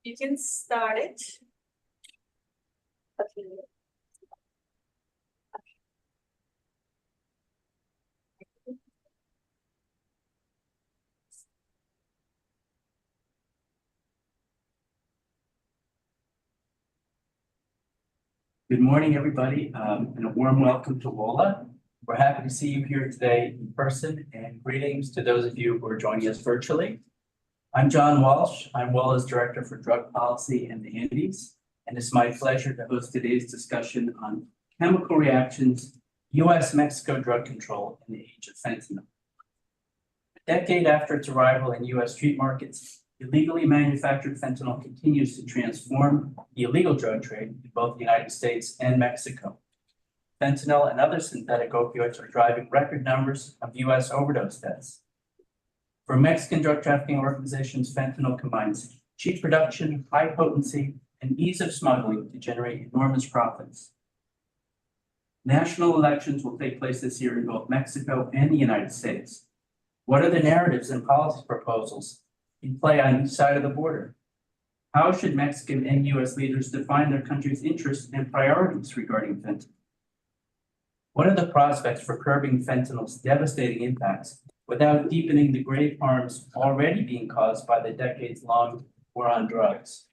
You can start it. Okay. Good morning, everybody, and a warm welcome to WOLA. We're happy to see you here today in person, and greetings to those of you who are joining us virtually. I'm John Walsh. I'm WOLA's Director for Drug Policy in the Andes, and it's my pleasure to host today's discussion on chemical reactions, U.S.-Mexico drug control in the age of fentanyl. A decade after its arrival in U.S. street markets, illegally manufactured fentanyl continues to transform the illegal drug trade in both the United States and Mexico. Fentanyl and other synthetic opioids are driving record numbers of U.S. overdose deaths. For Mexican drug trafficking organizations, fentanyl combines cheap production, high potency, and ease of smuggling to generate enormous profits. National elections will take place this year in both Mexico and the United States. What are the narratives and policy proposals in play on each side of the border? How should Mexican and U.S. leaders define their country's interests and priorities regarding fentanyl? What are the prospects for curbing fentanyl's devastating impacts without deepening the grave harms already being caused by the decades-long war on drugs?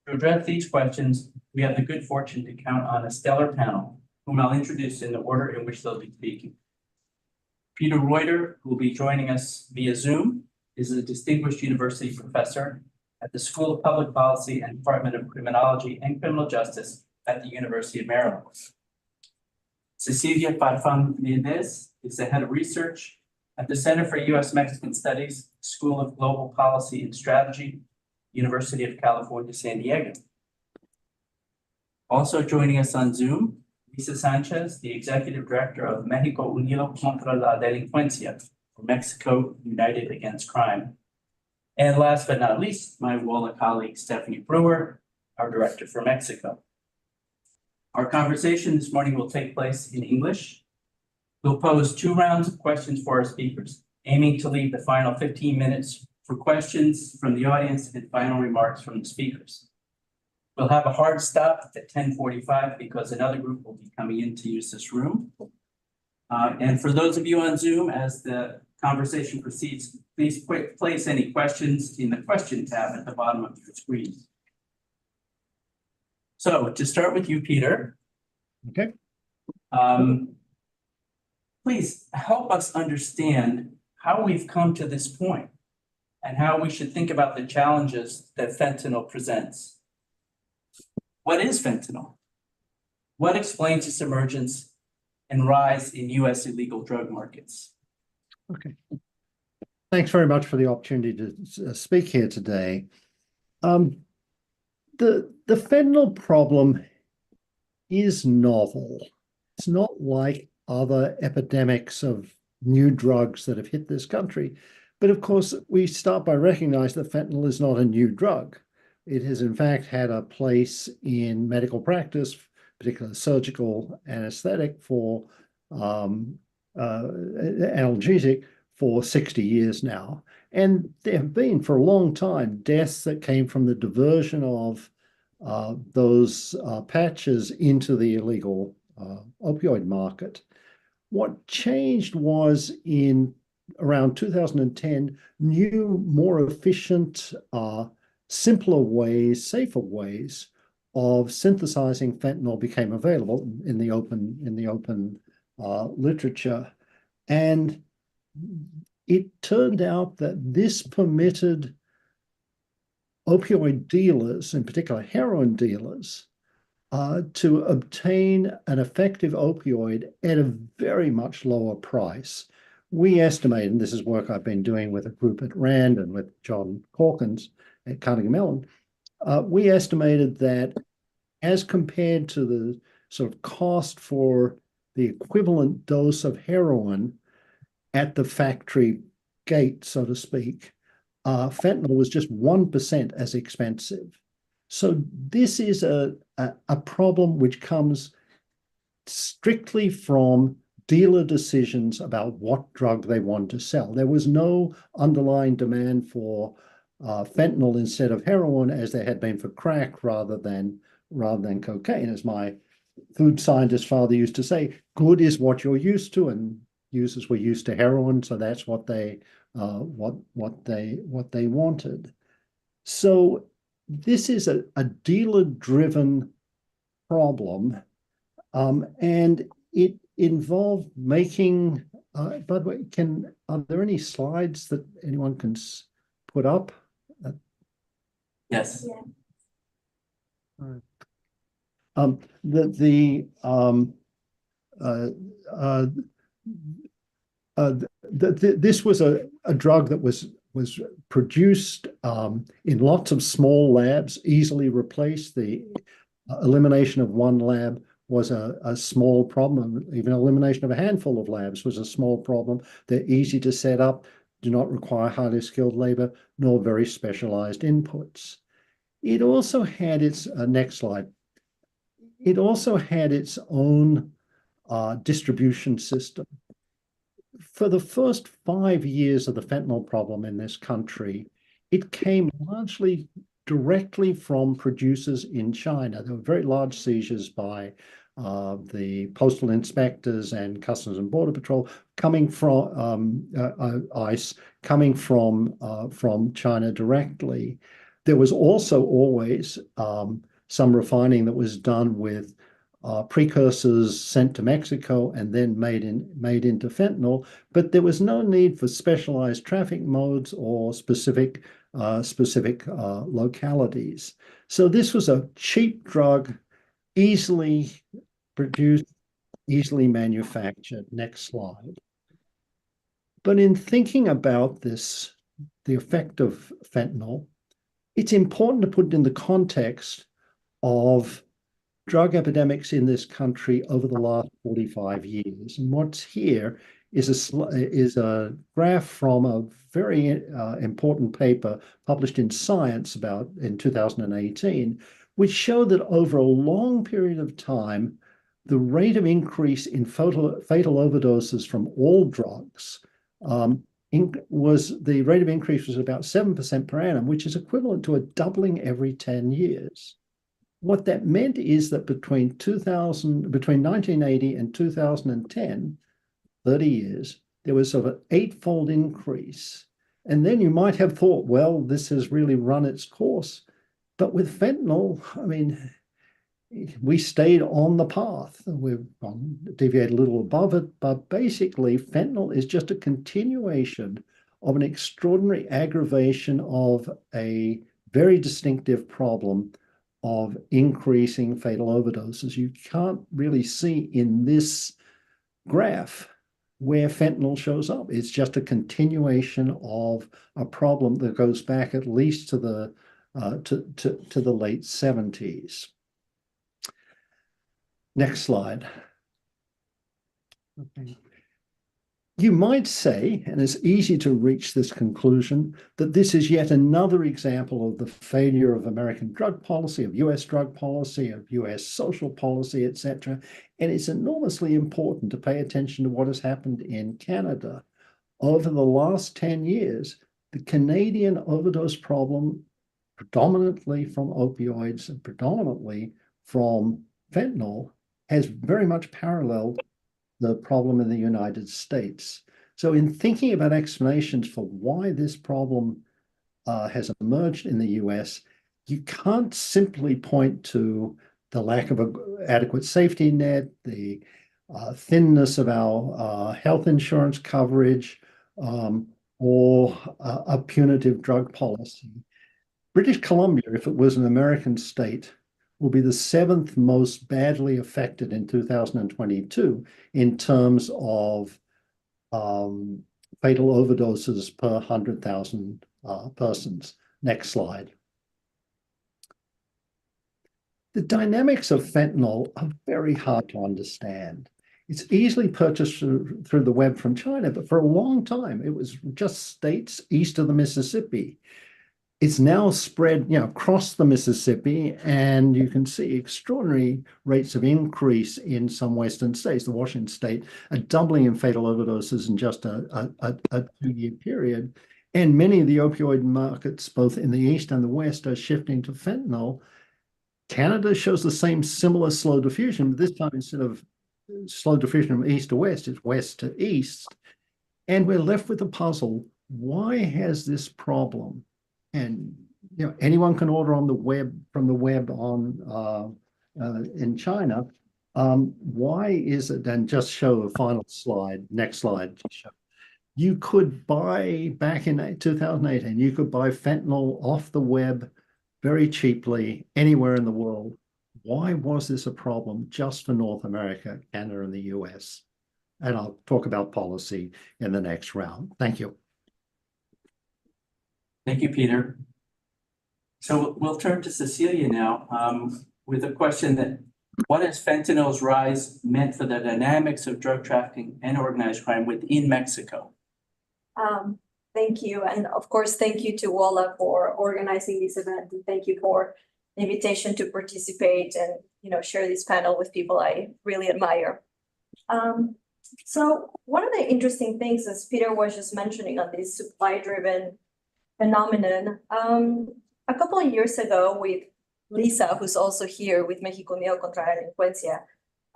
To address these questions, we have the good fortune to count on a stellar panel, whom I'll introduce in the order in which they'll be speaking. Peter Reuter, who will be joining us via Zoom, is a distinguished university professor at the School of Public Policy and Department of Criminology and Criminal Justice at the University of Maryland. Cecilia Farfan Mendez is the head of research at the Center for U.S.-Mexican Studies, School of Global Policy and Strategy, University of California, San Diego. Also joining us on Zoom, Lisa Sanchez, the Executive Director of Mexico Unido contra la Delincuencia, or Mexico United Against Crime. And last but not least, my WOLA colleague, Stephanie Brewer, our Director for Mexico. Our conversation this morning will take place in English. We'll pose 2 rounds of questions for our speakers, aiming to leave the final 15 minutes for questions from the audience and final remarks from the speakers. We'll have a hard stop at 10:45 because another group will be coming in to use this room. And for those of you on Zoom, as the conversation proceeds, please place any questions in the question tab at the bottom of your screen. So to start with you, Peter. Okay. Please help us understand how we've come to this point and how we should think about the challenges that fentanyl presents. What is fentanyl? What explains its emergence and rise in U.S. illegal drug markets? Okay. Thanks very much for the opportunity to speak here today. The fentanyl problem is novel. It's not like other epidemics of new drugs that have hit this country. But of course, we start by recognizing that fentanyl is not a new drug. It has, in fact, had a place in medical practice, particularly surgical anesthetic for analgesic for 60 years now. And there have been, for a long time, deaths that came from the diversion of those patches into the illegal opioid market. What changed was in around 2010, new, more efficient, simpler ways, safer ways of synthesizing fentanyl became available in the open literature. And it turned out that this permitted opioid dealers, in particular heroin dealers, to obtain an effective opioid at a very much lower price. We estimate, and this is work I've been doing with a group at RAND and with John Hawkins at Carnegie Mellon, we estimated that as compared to the sort of cost for the equivalent dose of heroin at the factory gate, so to speak, fentanyl was just 1% as expensive. So this is a problem which comes strictly from dealer decisions about what drug they want to sell. There was no underlying demand for fentanyl instead of heroin as there had been for crack rather than cocaine. As my food scientist father used to say, good is what you're used to, and users were used to heroin, so that's what they wanted. So this is a dealer-driven problem, and it involved making. By the way, are there any slides that anyone can put up? Yes. This was a drug that was produced in lots of small labs, easily replaced. The elimination of one lab was a small problem. Even elimination of a handful of labs was a small problem. They're easy to set up, do not require highly skilled labor, nor very specialized inputs. It also had its, next slide, it also had its own distribution system. For the first 5 years of the fentanyl problem in this country, it came largely directly from producers in China. There were very large seizures by the postal inspectors and Customs and Border Patrol coming from ICE, coming from China directly. There was also always some refining that was done with precursors sent to Mexico and then made into fentanyl, but there was no need for specialized traffic modes or specific localities. So this was a cheap drug, easily produced, easily manufactured. Next slide. But in thinking about this, the effect of fentanyl, it's important to put it in the context of drug epidemics in this country over the last 45 years. And what's here is a graph from a very important paper published in Science in 2018, which showed that over a long period of time, the rate of increase in fatal overdoses from all drugs the rate of increase was about 7% per annum, which is equivalent to a doubling every 10 years. What that meant is that between 1980 and 2010, 30 years, there was sort of an 8-fold increase. And then you might have thought, well, this has really run its course. But with fentanyl, I mean, we stayed on the path. We've deviated a little above it, but basically fentanyl is just a continuation of an extraordinary aggravation of a very distinctive problem of increasing fatal overdoses. You can't really see in this graph where fentanyl shows up. It's just a continuation of a problem that goes back at least to the late 70s. Next slide. Okay. You might say, and it's easy to reach this conclusion, that this is yet another example of the failure of American drug policy, of US drug policy, of US social policy, etc. And it's enormously important to pay attention to what has happened in Canada. Over the last 10 years, the Canadian overdose problem, predominantly from opioids and predominantly from fentanyl, has very much paralleled the problem in the United States. So in thinking about explanations for why this problem has emerged in the US, you can't simply point to the lack of an adequate safety net, the thinness of our health insurance coverage, or a punitive drug policy. British Columbia, if it was an American state, will be the 7th most badly affected in 2022 in terms of fatal overdoses per 100,000 persons. Next slide. The dynamics of fentanyl are very hard to understand. It's easily purchased through the web from China, but for a long time, it was just states east of the Mississippi. It's now spread, across the Mississippi, and you can see extraordinary rates of increase in some Western states. The Washington state, a doubling in fatal overdoses in just a 2-year period. And many of the opioid markets, both in the East and the West, are shifting to fentanyl. Canada shows the same similar slow diffusion, but this time instead of slow diffusion from east to west, it's west to east. And we're left with the puzzle. Why has this problem? And anyone can order on the web from the web on in China. Why is it? And just show a final slide. Next slide. You could buy back in 2018. You could buy fentanyl off the web very cheaply anywhere in the world. Why was this a problem just for North America, Canada, and the US? And I'll talk about policy in the next round. Thank you. Thank you, Peter. So we'll turn to Cecilia now with a question that what has fentanyl's rise meant for the dynamics of drug trafficking and organized crime within Mexico? Thank you. And of course, thank you to Walla for organizing this event. And thank you for the invitation to participate and, share this panel with people I really admire. So one of the interesting things, as Peter was just mentioning on this supply-driven phenomenon, a couple of years ago with Lisa, who's also here with México Unido contra la Delincuencia,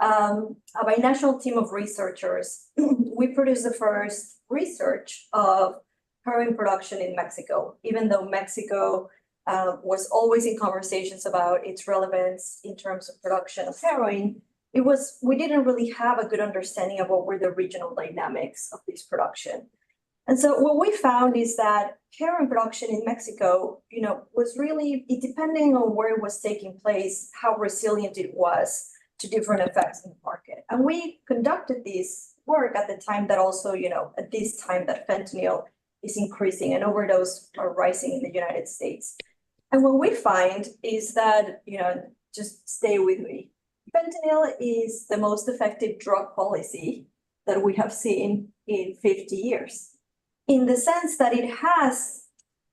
a binational team of researchers, we produced the first research of heroin production in Mexico, even though Mexico was always in conversations about its relevance in terms of production of heroin. We didn't really have a good understanding of what were the regional dynamics of this production. And so what we found is that heroin production in Mexico, was really, depending on where it was taking place, how resilient it was to different effects in the market. And we conducted this work at the time that also, at this time that fentanyl is increasing and overdose are rising in the United States. And what we find is that, just stay with me. Fentanyl is the most effective drug policy that we have seen in 50 years, in the sense that it has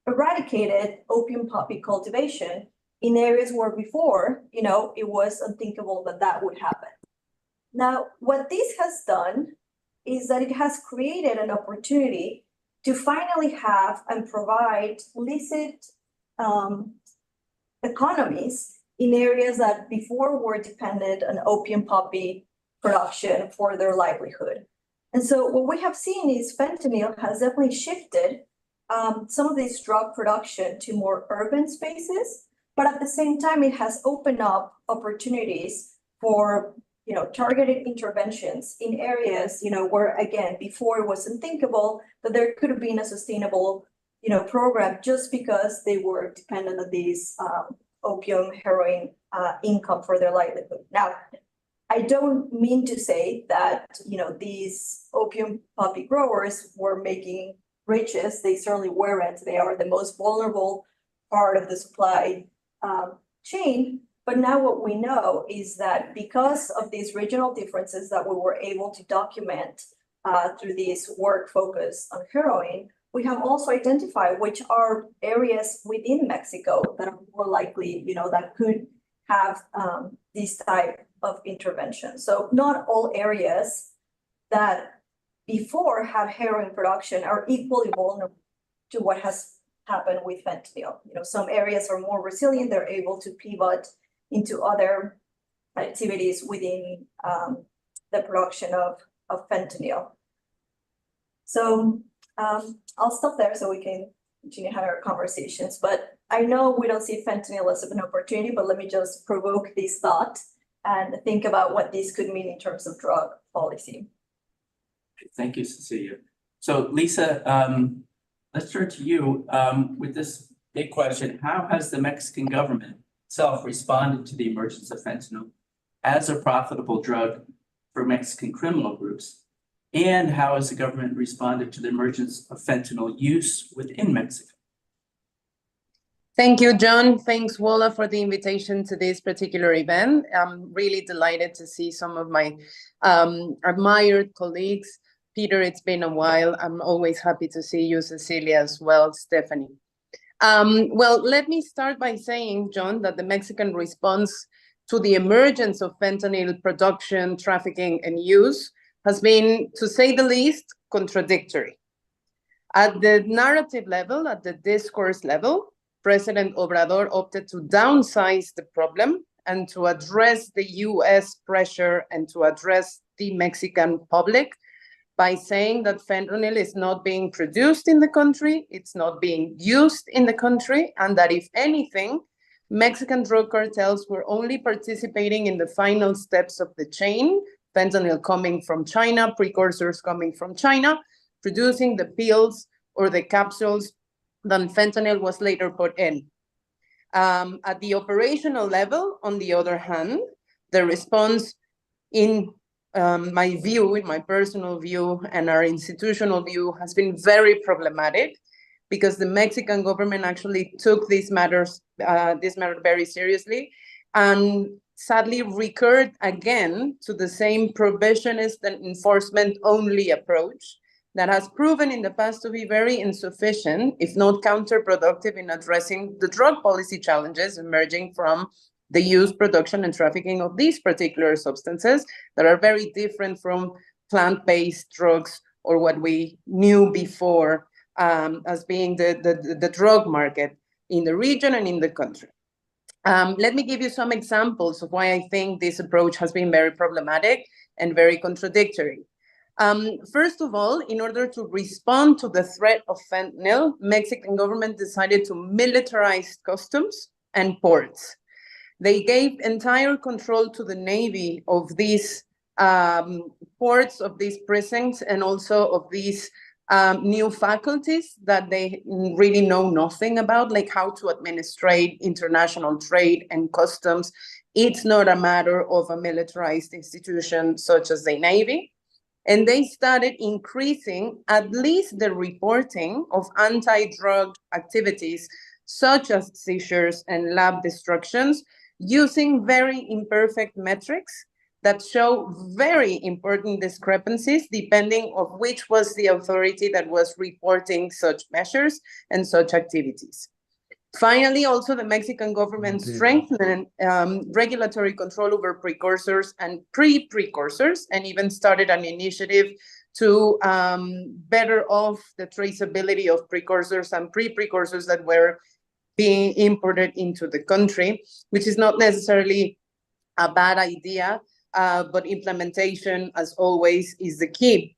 eradicated opium poppy cultivation in areas where before, it was unthinkable that that would happen. Now, what this has done is that it has created an opportunity to finally have and provide licit economies in areas that before were dependent on opium poppy production for their livelihood. And so what we have seen is fentanyl has definitely shifted some of this drug production to more urban spaces, but at the same time, it has opened up opportunities for targeted interventions in areas where, again, before it was unthinkable that there could have been a sustainable program just because they were dependent on these opium, heroin income for their livelihood. Now, I don't mean to say that these opium poppy growers were making riches. They certainly weren't. They are the most vulnerable part of the supply chain. But now what we know is that because of these regional differences that we were able to document through this work focused on heroin, we have also identified which are areas within Mexico that are more likely, that could have this type of intervention. So not all areas that before had heroin production are equally vulnerable to what has happened with fentanyl. Some areas are more resilient. They're able to pivot into other activities within the production of fentanyl. So I'll stop there so we can continue having our conversations. But I know we don't see fentanyl as an opportunity, but let me just provoke this thought and think about what this could mean in terms of drug policy. Thank you, Cecilia. So Lisa, let's turn to you with this big question. How has the Mexican government itself responded to the emergence of fentanyl as a profitable drug for Mexican criminal groups? And how has the government responded to the emergence of fentanyl use within Mexico? Thank you, John. Thanks, Walla, for the invitation to this particular event. I'm really delighted to see some of my admired colleagues. Peter, it's been a while. I'm always happy to see you, Cecilia, as well, Stephanie. Well, let me start by saying, John, that the Mexican response to the emergence of fentanyl production, trafficking, and use has been, to say the least, contradictory. At the narrative level, at the discourse level, President Obrador opted to downsize the problem and to address the US pressure and to address the Mexican public by saying that fentanyl is not being produced in the country, it's not being used in the country, and that if anything, Mexican drug cartels were only participating in the final steps of the chain, fentanyl coming from China, precursors coming from China, producing the pills or the capsules that fentanyl was later put in. At the operational level, on the other hand, the response in my view, in my personal view, and our institutional view has been very problematic because the Mexican government actually took this matter very seriously and sadly recurred again to the same prohibitionist and enforcement-only approach that has proven in the past to be very insufficient, if not counterproductive, in addressing the drug policy challenges emerging from the use, production, and trafficking of these particular substances that are very different from plant-based drugs or what we knew before as being the drug market in the region and in the country. Let me give you some examples of why I think this approach has been very problematic and very contradictory. First of all, in order to respond to the threat of fentanyl, Mexican government decided to militarize customs and ports. They gave entire control to the Navy of these ports, of these precincts, and also of these new faculties that they really know nothing about, like how to administrate international trade and customs. It's not a matter of a militarized institution such as the Navy. And they started increasing at least the reporting of anti-drug activities, such as seizures and lab destructions, using very imperfect metrics that show very important discrepancies depending on which was the authority that was reporting such measures and such activities. Finally, also the Mexican government strengthened regulatory control over precursors and pre-precursors, and even started an initiative to better off the traceability of precursors and pre-precursors that were being imported into the country, which is not necessarily a bad idea, but implementation, as always, is the key.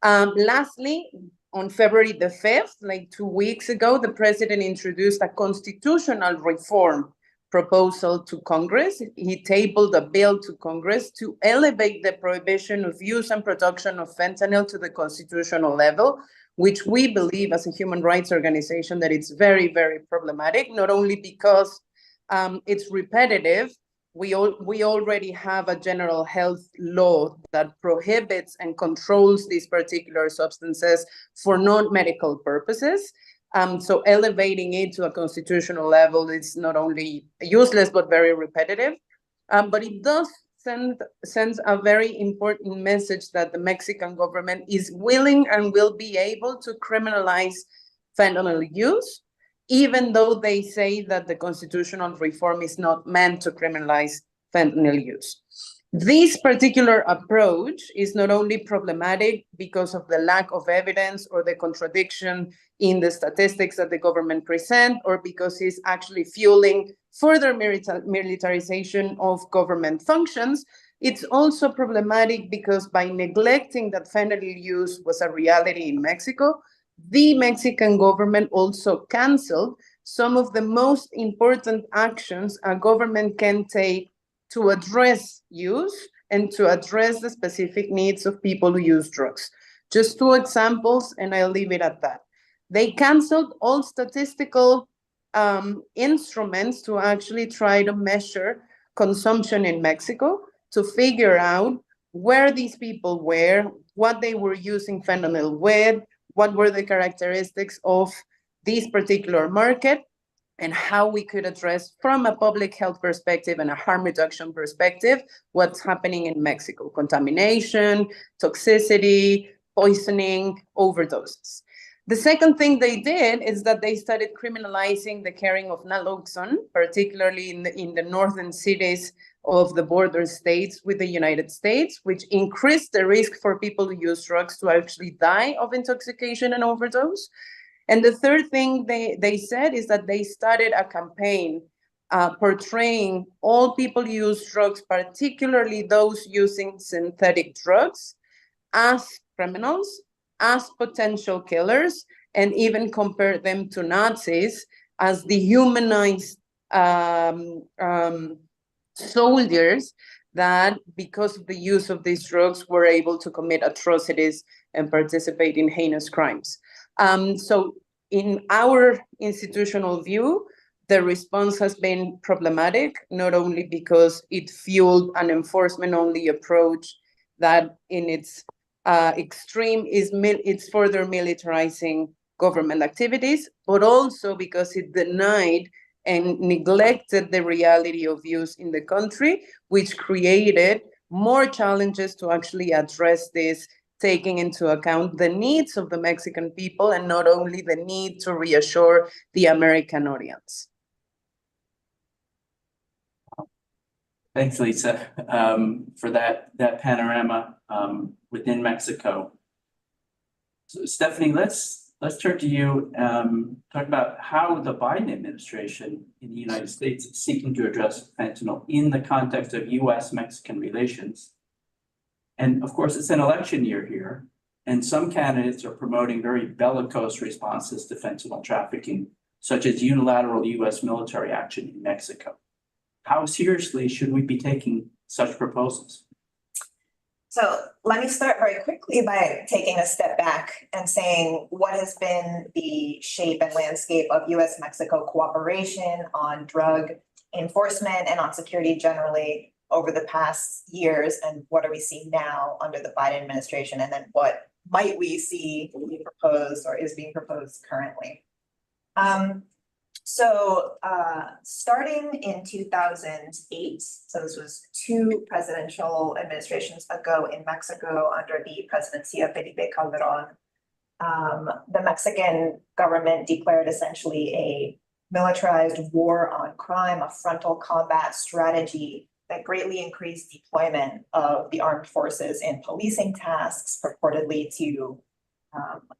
Lastly, on February the 5th, like 2 weeks ago, the president introduced a constitutional reform proposal to Congress. He tabled a bill to Congress to elevate the prohibition of use and production of fentanyl to the constitutional level, which we believe as a human rights organization that it's very, very problematic, not only because it's repetitive. We already have a general health law that prohibits and controls these particular substances for non-medical purposes. So elevating it to a constitutional level is not only useless, but very repetitive. But it does send a very important message that the Mexican government is willing and will be able to criminalize fentanyl use, even though they say that the constitutional reform is not meant to criminalize fentanyl use. This particular approach is not only problematic because of the lack of evidence or the contradiction in the statistics that the government present, or because it's actually fueling further militarization of government functions. It's also problematic because by neglecting that fentanyl use was a reality in Mexico, the Mexican government also canceled some of the most important actions a government can take to address use and to address the specific needs of people who use drugs. Just 2 examples, and I'll leave it at that. They canceled all statistical instruments to actually try to measure consumption in Mexico, to figure out where these people were, what they were using fentanyl with, what were the characteristics of this particular market, and how we could address from a public health perspective and a harm reduction perspective what's happening in Mexico: contamination, toxicity, poisoning, overdoses. The second thing they did is that they started criminalizing the carrying of naloxone, particularly in the northern cities of the border states with the United States, which increased the risk for people who use drugs to actually die of intoxication and overdose. And the third thing they said is that they started a campaign portraying all people who use drugs, particularly those using synthetic drugs, as criminals, as potential killers, and even compare them to Nazis as dehumanized soldiers that, because of the use of these drugs, were able to commit atrocities and participate in heinous crimes. So in our institutional view, the response has been problematic, not only because it fueled an enforcement-only approach that in its extreme it's further militarizing government activities, but also because it denied and neglected the reality of use in the country, which created more challenges to actually address this, taking into account the needs of the Mexican people and not only the need to reassure the American audience. Thanks, Lisa, for that panorama within Mexico. So, Stephanie, let's turn to you. Talk about how the Biden administration in the United States is seeking to address fentanyl in the context of U.S.-Mexican relations. And of course, it's an election year here, and some candidates are promoting very bellicose responses to fentanyl trafficking, such as unilateral U.S. military action in Mexico. How seriously should we be taking such proposals? So let me start very quickly by taking a step back and saying what has been the shape and landscape of U.S.-Mexico cooperation on drug enforcement and on security generally over the past years, and what are we seeing now under the Biden administration, and then what might we see be proposed or is being proposed currently. Starting in 2008, so this was 2 presidential administrations ago in Mexico under the presidency of Felipe Calderon, the Mexican government declared essentially a militarized war on crime, a frontal combat strategy that greatly increased deployment of the armed forces in policing tasks, purportedly to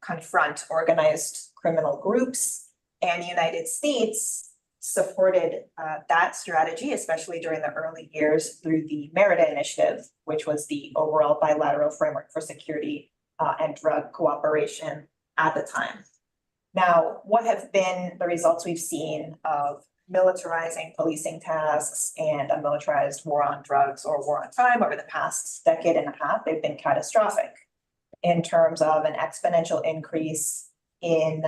confront organized criminal groups. And the United States supported that strategy, especially during the early years through the Merida Initiative, which was the overall bilateral framework for security and drug cooperation at the time. Now, what have been the results we've seen of militarizing policing tasks and a militarized war on drugs or war on crime over the past decade and a half? They've been catastrophic in terms of an exponential increase in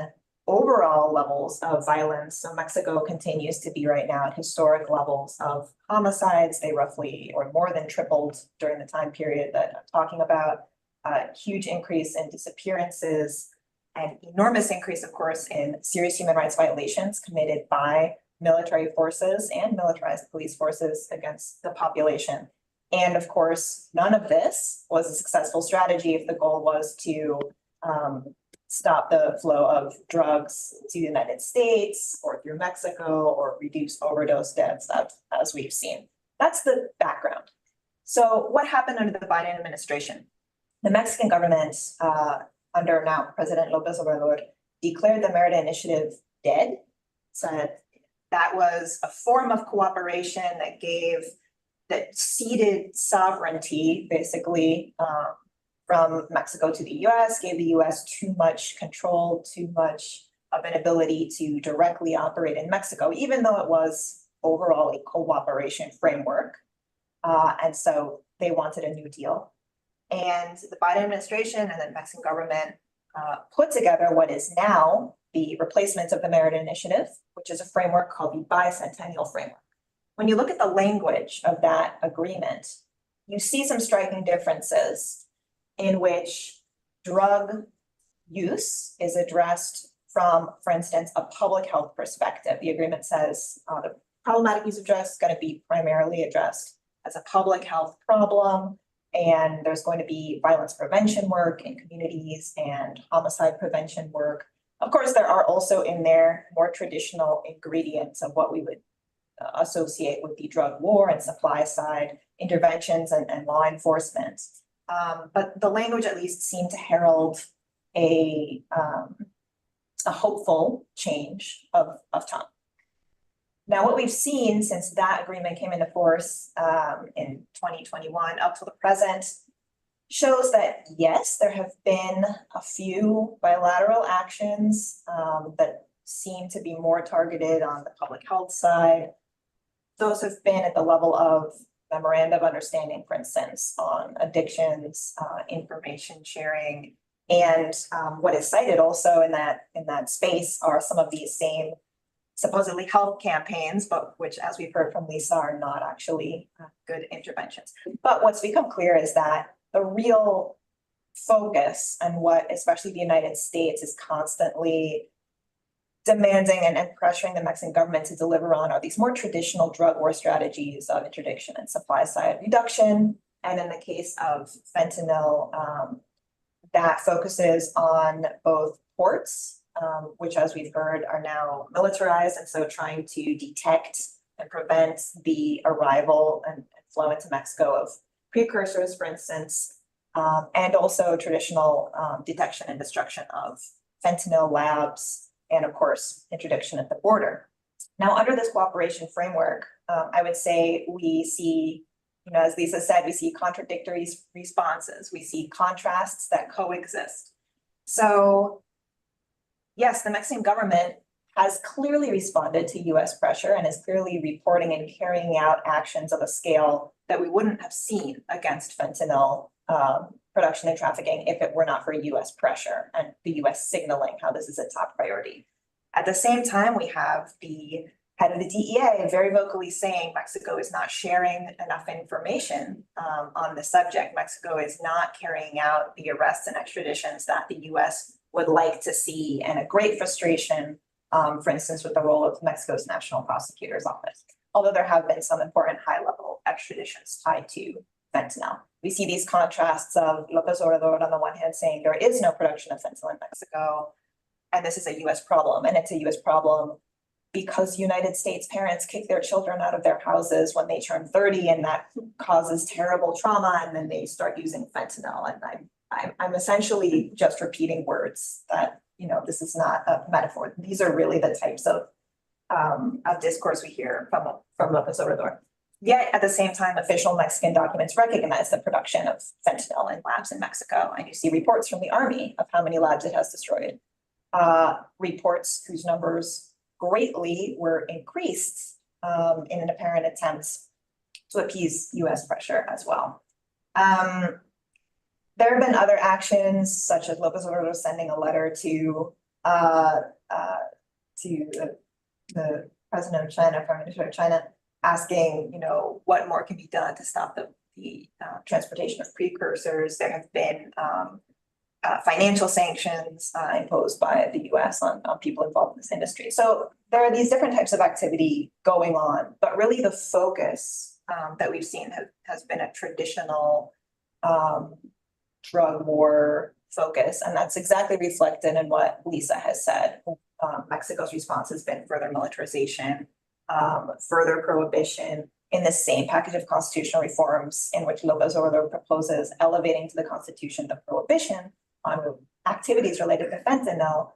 overall levels of violence. So Mexico continues to be right now at historic levels of homicides. They roughly or more than tripled during the time period that I'm talking about. A huge increase in disappearances, an enormous increase, of course, in serious human rights violations committed by military forces and militarized police forces against the population. And of course, none of this was a successful strategy if the goal was to stop the flow of drugs to the United States or through Mexico or reduce overdose deaths as we've seen. That's the background. So what happened under the Biden administration? The Mexican government, under now President López Obrador, declared the Merida Initiative dead, said that was a form of cooperation that ceded sovereignty, basically, from Mexico to the US, gave the US too much control, too much of an ability to directly operate in Mexico, even though it was overall a cooperation framework. And so they wanted a new deal. And the Biden administration and the Mexican government put together what is now the replacement of the Merida Initiative, which is a framework called the Bicentennial Framework. When you look at the language of that agreement, you see some striking differences in which drug use is addressed from, for instance, a public health perspective. The agreement says the problematic use of drugs is going to be primarily addressed as a public health problem, and there's going to be violence prevention work in communities and homicide prevention work. Of course, there are also in there more traditional ingredients of what we would associate with the drug war and supply side interventions and law enforcement. But the language at least seemed to herald a hopeful change of tone. Now, what we've seen since that agreement came into force in 2021 up to the present shows that, yes, there have been a few bilateral actions that seem to be more targeted on the public health side. Those have been at the level of memorandum of understanding, for instance, on addictions, information sharing, and what is cited also in that space are some of these same supposedly health campaigns, but which, as we've heard from Lisa, are not actually good interventions. But what's become clear is that the real focus and what especially the United States is constantly demanding and pressuring the Mexican government to deliver on are these more traditional drug war strategies of interdiction and supply side reduction. And in the case of fentanyl, that focuses on both ports, which, as we've heard, are now militarized, and so trying to detect and prevent the arrival and flow into Mexico of precursors, for instance, and also traditional detection and destruction of fentanyl labs, and of course, interdiction at the border. Now, under this cooperation framework, I would say we see, as Lisa said, we see contradictory responses. We see contrasts that coexist. So, yes, the Mexican government has clearly responded to US pressure and is clearly reporting and carrying out actions of a scale that we wouldn't have seen against fentanyl production and trafficking if it were not for US pressure and the US signaling how this is a top priority. At the same time, we have the head of the DEA very vocally saying Mexico is not sharing enough information on the subject. Mexico is not carrying out the arrests and extraditions that the US would like to see, and a great frustration, for instance, with the role of Mexico's National Prosecutor's Office. Although there have been some important high-level extraditions tied to fentanyl. We see these contrasts of López Obrador on the one hand saying there is no production of fentanyl in Mexico, and this is a US problem, and it's a US problem because United States parents kick their children out of their houses when they turn 30, and that causes terrible trauma, and then they start using fentanyl. And I'm essentially just repeating words that, this is not a metaphor. These are really the types of discourse we hear from López Obrador. Yet at the same time, official Mexican documents recognize the production of fentanyl in labs in Mexico. And you see reports from the Army of how many labs it has destroyed. Reports whose numbers greatly were increased in an apparent attempt to appease US pressure as well. There have been other actions, such as López Obrador sending a letter to the president of China, Prime Minister of China, asking, what more can be done to stop the transportation of precursors. There have been financial sanctions imposed by the US on people involved in this industry. So there are these different types of activity going on, but really the focus that we've seen has been a traditional drug war focus, and that's exactly reflected in what Lisa has said. Mexico's response has been further militarization, further prohibition in the same package of constitutional reforms in which López Obrador proposes elevating to the Constitution the prohibition on activities related to fentanyl.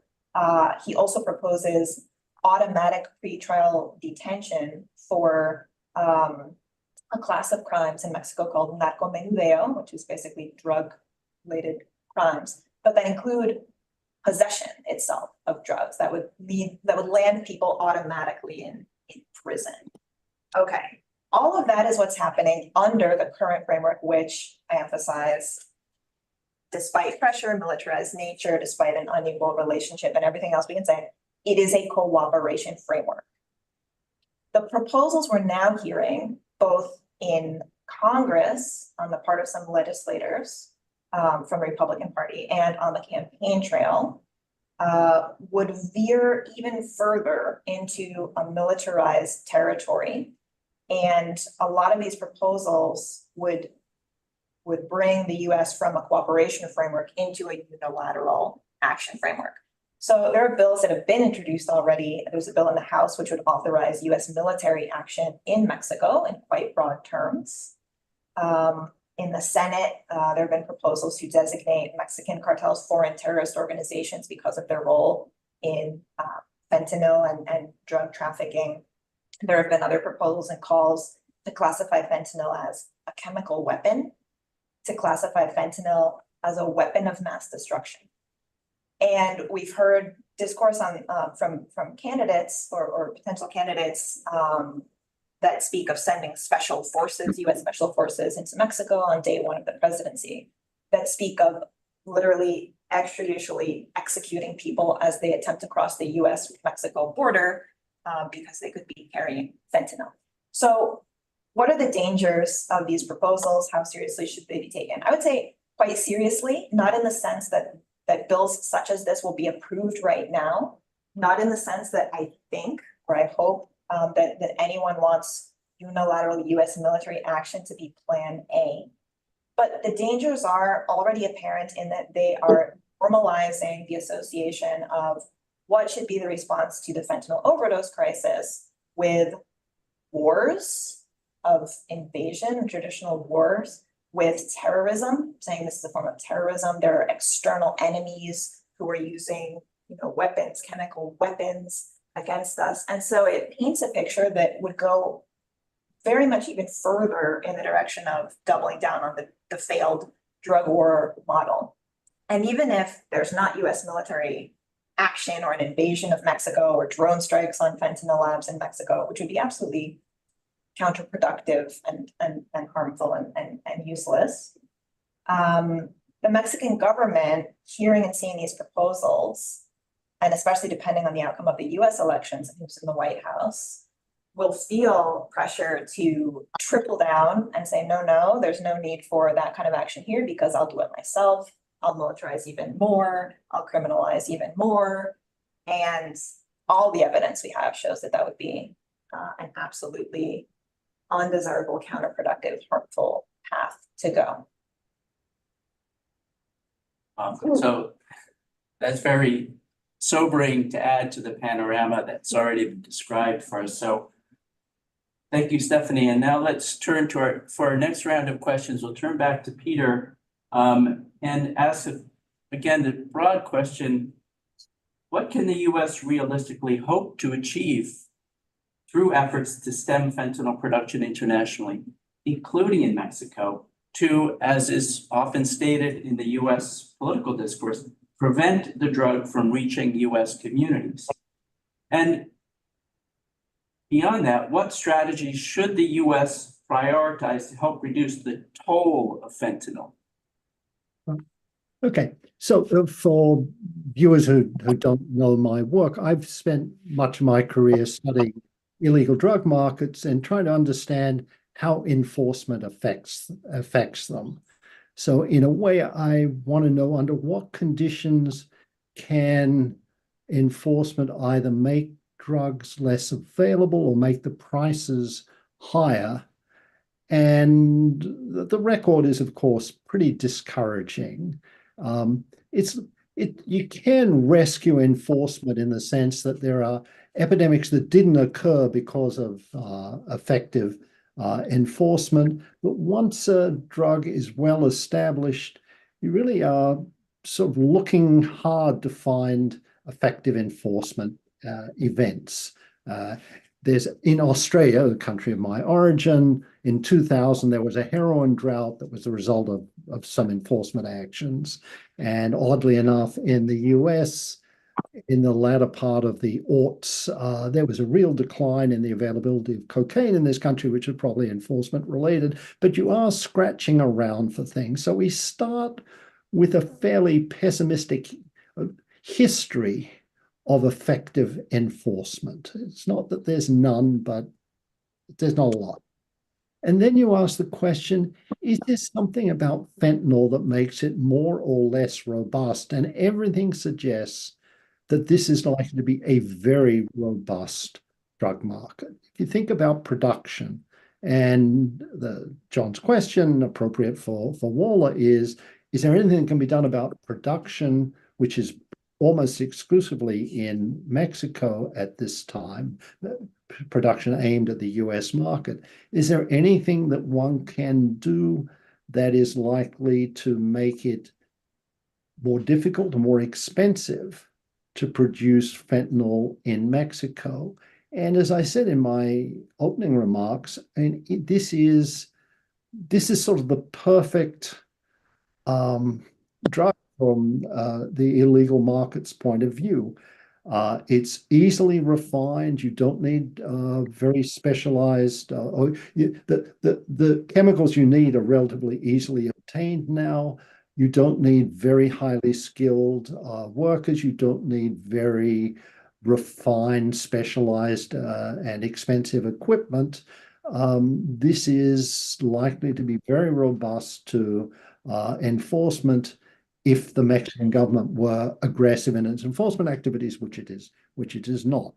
He also proposes automatic pretrial detention for a class of crimes in Mexico called narcomenudeo, which is basically drug-related crimes, but that include possession itself of drugs that would land people automatically in prison. Okay, all of that is what's happening under the current framework, which I emphasize, despite pressure, militarized nature, despite an unequal relationship and everything else we can say, it is a cooperation framework. The proposals we're now hearing, both in Congress on the part of some legislators from the Republican Party and on the campaign trail, would veer even further into a militarized territory. And a lot of these proposals would bring the US from a cooperation framework into a unilateral action framework. So there are bills that have been introduced already. There's a bill in the House which would authorize US military action in Mexico in quite broad terms. In the Senate, there have been proposals to designate Mexican cartels foreign terrorist organizations because of their role in fentanyl and drug trafficking. There have been other proposals and calls to classify fentanyl as a chemical weapon, to classify fentanyl as a weapon of mass destruction. And we've heard discourse on from candidates or potential candidates that speak of sending special forces, US special forces into Mexico on day one of the presidency, that speak of literally extrajudicially executing people as they attempt to cross the US-Mexico border because they could be carrying fentanyl. So what are the dangers of these proposals? How seriously should they be taken? I would say quite seriously, not in the sense that bills such as this will be approved right now, not in the sense that I think, or I hope that anyone wants unilateral US military action to be plan A. But the dangers are already apparent in that they are normalizing the association of what should be the response to the fentanyl overdose crisis with wars of invasion, traditional wars, with terrorism, saying this is a form of terrorism. There are external enemies who are using, weapons, chemical weapons against us. And so it paints a picture that would go very much even further in the direction of doubling down on the failed drug war model. And even if there's not US military action or an invasion of Mexico or drone strikes on fentanyl labs in Mexico, which would be absolutely counterproductive and harmful and useless. The Mexican government, hearing and seeing these proposals, and especially depending on the outcome of the US elections and who's in the White House, will feel pressure to triple down and say, no, there's no need for that kind of action here because I'll do it myself. I'll militarize even more. I'll criminalize even more. And all the evidence we have shows that would be an absolutely undesirable, counterproductive, harmful path to go. So that's very sobering to add to the panorama that's already been described for us. So thank you, Stephanie. And now let's turn to for our next round of questions. We'll turn back to Peter and ask, again, the broad question: what can the US realistically hope to achieve through efforts to stem fentanyl production internationally, including in Mexico, to, as is often stated in the US political discourse, prevent the drug from reaching US communities? And beyond that, what strategies should the US prioritize to help reduce the toll of fentanyl? Okay, so for viewers who don't know my work, I've spent much of my career studying illegal drug markets and trying to understand how enforcement affects them. So in a way, I want to know under what conditions can enforcement either make drugs less available or make the prices higher. And the record is, of course, pretty discouraging. You can rescue enforcement in the sense that there are epidemics that didn't occur because of effective enforcement. But once a drug is well established, you really are sort of looking hard to find effective enforcement events. There's in Australia, the country of my origin, in 2000, there was a heroin drought that was the result of some enforcement actions. And oddly enough, in the US, in the latter part of the aughts, there was a real decline in the availability of cocaine in this country, which is probably enforcement related, but you are scratching around for things. So we start with a fairly pessimistic history of effective enforcement. It's not that there's none, but there's not a lot. And then you ask the question, is there something about fentanyl that makes it more or less robust? And everything suggests that this is likely to be a very robust drug market. If you think about production, and John's question, appropriate for Waller, is there anything that can be done about production which is almost exclusively in Mexico at this time, production aimed at the US market. Is there anything that one can do that is likely to make it more difficult or more expensive to produce fentanyl in Mexico? And as I said in my opening remarks, this is sort of the perfect drug from the illegal market's point of view. It's easily refined. You don't need very specialized. The chemicals you need are relatively easily obtained now. You don't need very highly skilled workers. You don't need very refined, specialized, and expensive equipment. This is likely to be very robust to enforcement if the Mexican government were aggressive in its enforcement activities, which it is not.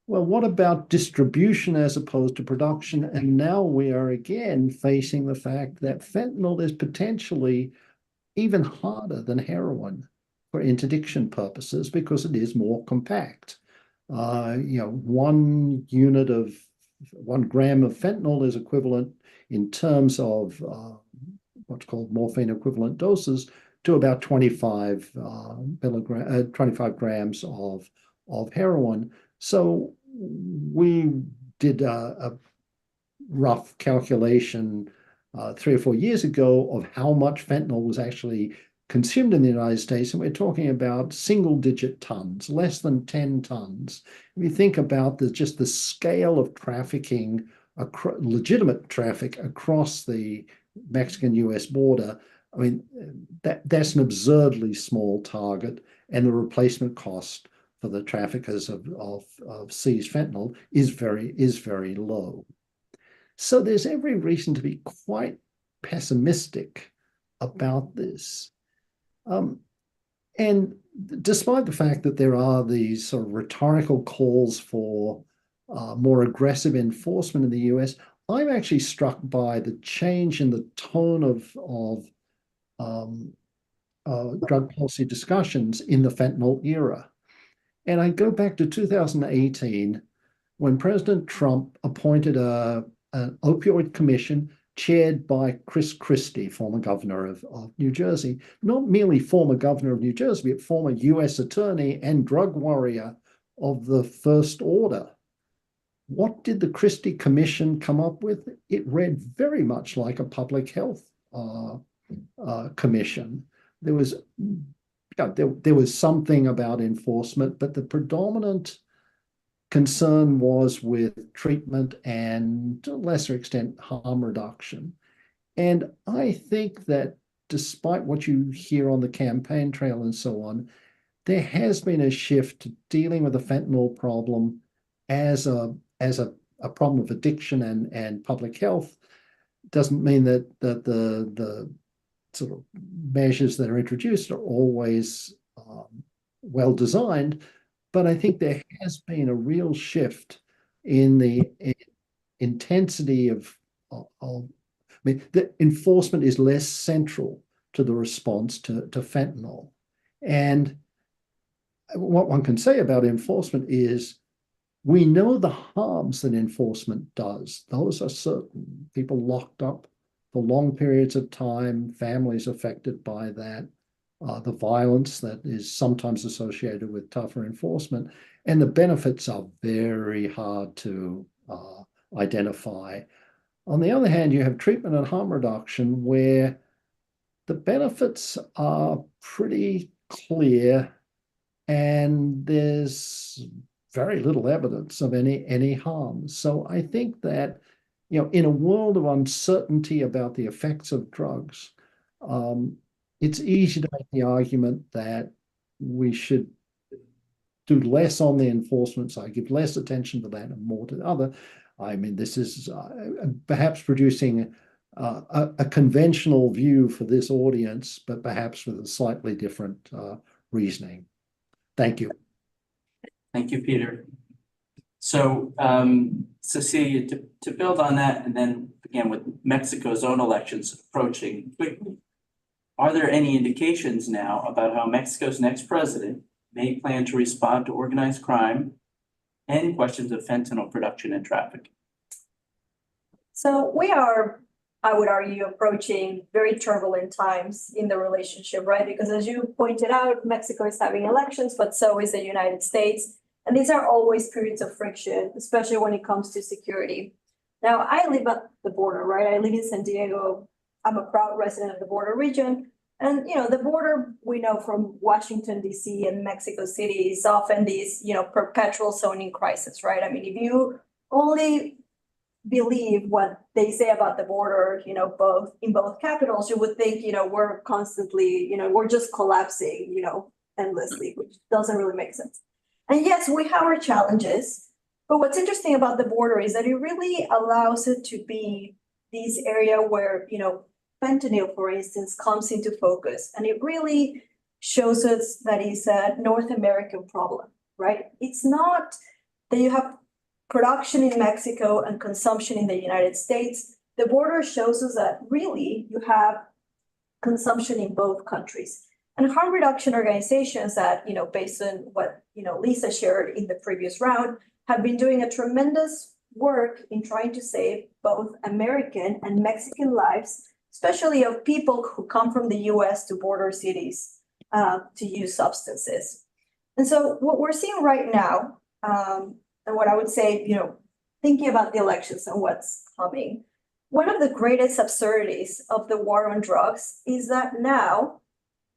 Well, what about distribution as opposed to production? And now we are again facing the fact that fentanyl is potentially even harder than heroin for interdiction purposes because it is more compact. 1 gram of fentanyl is equivalent in terms of what's called morphine equivalent doses to about 25 grams of heroin. So we did a rough calculation 3 or 4 years ago of how much fentanyl was actually consumed in the United States, and we're talking about single-digit tons, less than 10 tons. If you think about just the scale of trafficking, legitimate traffic across the Mexican-US border, I mean, that's an absurdly small target, and the replacement cost for the traffickers of seized fentanyl is very low. So there's every reason to be quite pessimistic about this. And despite the fact that there are these sort of rhetorical calls for more aggressive enforcement in the US, I'm actually struck by the change in the tone of drug policy discussions in the fentanyl era. And I go back to 2018 when President Trump appointed an opioid commission chaired by Chris Christie, former governor of New Jersey, not merely former governor of New Jersey, but former US attorney and drug warrior of the first order. What did the Christie Commission come up with? It read very much like a public health commission. There was something about enforcement, but the predominant concern was with treatment and, to a lesser extent, harm reduction. And I think that despite what you hear on the campaign trail and so on, there has been a shift to dealing with the fentanyl problem as a problem of addiction and public health. Doesn't mean that the sort of measures that are introduced are always well designed, but I think there has been a real shift in the intensity of the enforcement is less central to the response to fentanyl. And what one can say about enforcement is we know the harms that enforcement does. Those are certain. People locked up for long periods of time, families affected by that, the violence that is sometimes associated with tougher enforcement, and the benefits are very hard to identify. On the other hand, you have treatment and harm reduction where the benefits are pretty clear and there's very little evidence of any harm. So I think that, in a world of uncertainty about the effects of drugs, it's easy to make the argument that we should do less on the enforcement side, give less attention to that and more to the other. I mean, this is perhaps producing a conventional view for this audience, but perhaps with a slightly different reasoning. Thank you. Thank you, Peter. So, Cecilia, to build on that, and then again with Mexico's own elections approaching quickly, are there any indications now about how Mexico's next president may plan to respond to organized crime and questions of fentanyl production and trafficking. So we are, I would argue, approaching very turbulent times in the relationship, right? Because as you pointed out, Mexico is having elections, but so is the United States. And these are always periods of friction, especially when it comes to security. Now, I live at the border, right? I live in San Diego. I'm a proud resident of the border region. And, the border, we know from Washington, D.C. and Mexico City is often these, perpetual zoning crisis, right? I mean, if you only believe what they say about the border, both capitals, you would think, we're constantly, we're just collapsing, endlessly, which doesn't really make sense. And yes, we have our challenges, but what's interesting about the border is that it really allows it to be this area where, fentanyl, for instance, comes into focus. And it really shows us that it's a North American problem, right? It's not that you have production in Mexico and consumption in the United States. The border shows us that really you have consumption in both countries. And harm reduction organizations that, based on what, Lisa shared in the previous round, have been doing a tremendous work in trying to save both American and Mexican lives, especially of people who come from the US to border cities to use substances. And so what we're seeing right now, and what I would say, thinking about the elections and what's coming, one of the greatest absurdities of the war on drugs is that now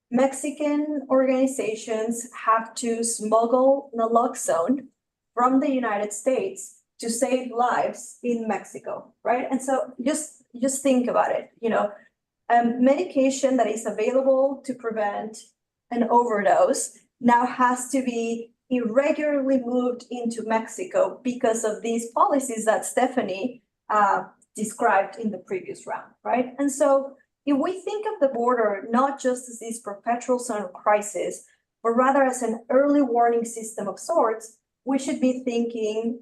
Mexican organizations have to smuggle naloxone from the United States to save lives in Mexico, right? And so just think about it, medication that is available to prevent an overdose now has to be irregularly moved into Mexico because of these policies that Stephanie described in the previous round, right? And so if we think of the border not just as this perpetual zone of crisis, but rather as an early warning system of sorts, we should be thinking,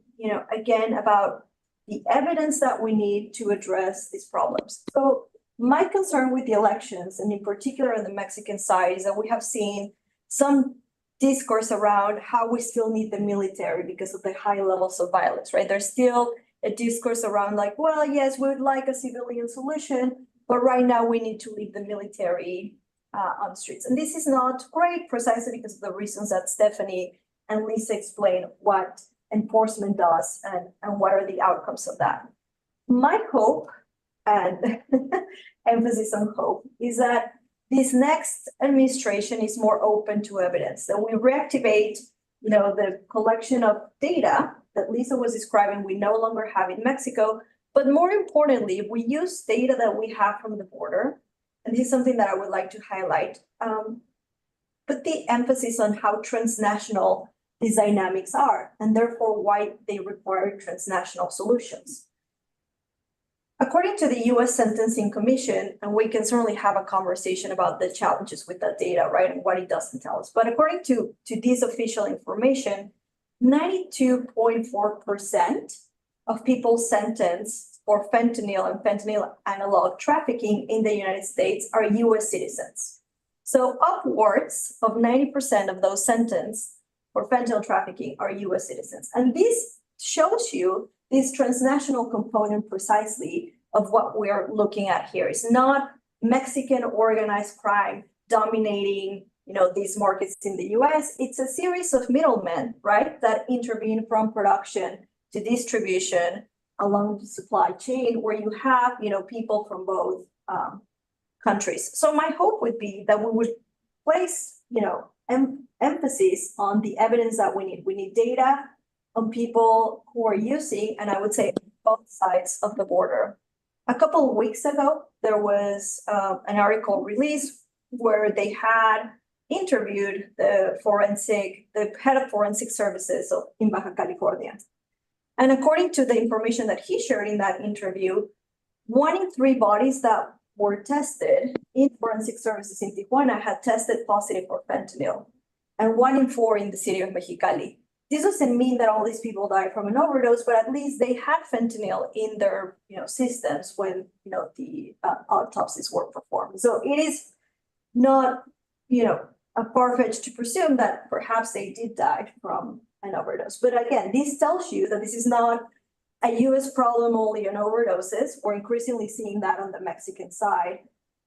again, about the evidence that we need to address these problems. So my concern with the elections, and in particular on the Mexican side, is that we have seen some discourse around how we still need the military because of the high levels of violence, right? There's still a discourse around like, well, yes, we would like a civilian solution, but right now we need to leave the military on the streets. And this is not great precisely because of the reasons that Stephanie and Lisa explained what enforcement does and what are the outcomes of that. My hope, and emphasis on hope, is that this next administration is more open to evidence, that we reactivate, the collection of data that Lisa was describing we no longer have in Mexico, but more importantly, we use data that we have from the border, and this is something that I would like to highlight, put the emphasis on how transnational these dynamics are, and therefore why they require transnational solutions. According to the US Sentencing Commission, and we can certainly have a conversation about the challenges with that data, right, and what it doesn't tell us. But according to this official information, 92.4% of people sentenced for fentanyl and fentanyl analog trafficking in the United States are US citizens. So upwards of 90% of those sentenced for fentanyl trafficking are US citizens. And this shows you this transnational component precisely of what we're looking at here. It's not Mexican organized crime dominating, these markets in the US. It's a series of middlemen, right, that intervene from production to distribution along the supply chain where you have, people from both countries. So my hope would be that we would place, emphasis on the evidence that we need. We need data on people who are using, and I would say both sides of the border. A couple of weeks ago, there was an article released where they had interviewed the head of forensic services in Baja California. And according to the information that he shared in that interview, 1 in 3 bodies that were tested in forensic services in Tijuana had tested positive for fentanyl, and 1 in 4 in the city of Mexicali. This doesn't mean that all these people died from an overdose, but at least they had fentanyl in their, systems when, the autopsies were performed. So it is not, far-fetched to presume that perhaps they did die from an overdose. But again, this tells you that this is not a US problem only on overdoses. We're increasingly seeing that on the Mexican side.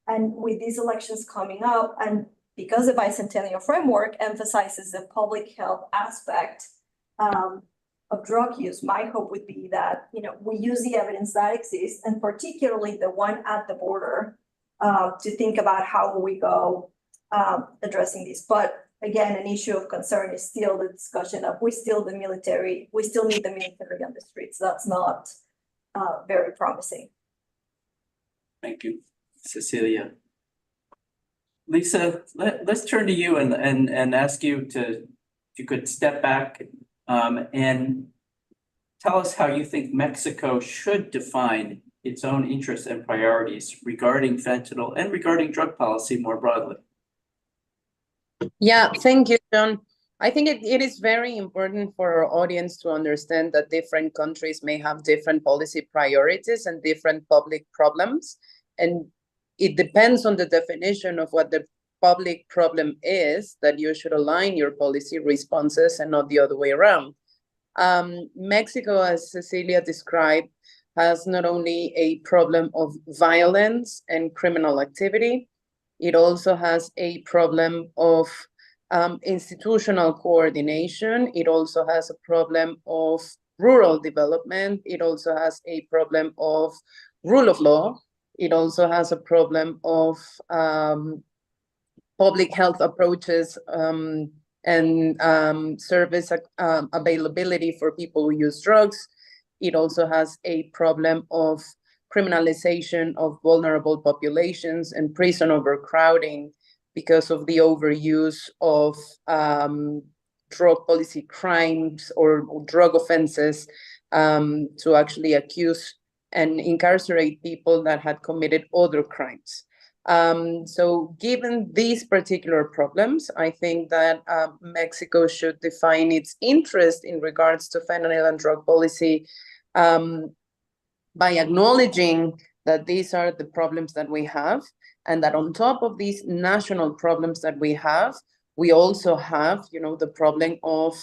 And with these elections coming up, and because the bicentennial framework emphasizes the public health aspect of drug use, my hope would be that, you know, we use the evidence that exists, and particularly the one at the border, to think about how we go addressing this. But again, an issue of concern is still the discussion of we still need the military on the streets. That's not very promising. Thank you, Cecilia. Lisa, let's turn to you and ask you to, if you could step back and tell us how you think Mexico should define its own interests and priorities regarding fentanyl and regarding drug policy more broadly. Yeah, thank you, John. I think it is very important for our audience to understand that different countries may have different policy priorities and different public problems. And it depends on the definition of what the public problem is that you should align your policy responses and not the other way around. Mexico, as Cecilia described, has not only a problem of violence and criminal activity, it also has a problem of institutional coordination. It also has a problem of rural development. It also has a problem of rule of law. It also has a problem of public health approaches and service availability for people who use drugs. It also has a problem of criminalization of vulnerable populations and prison overcrowding because of the overuse of drug policy crimes or drug offenses to actually accuse and incarcerate people that had committed other crimes. So given these particular problems, I think that Mexico should define its interest in regards to fentanyl and drug policy by acknowledging that these are the problems that we have, and that on top of these national problems that we have, we also have, you know, the problem of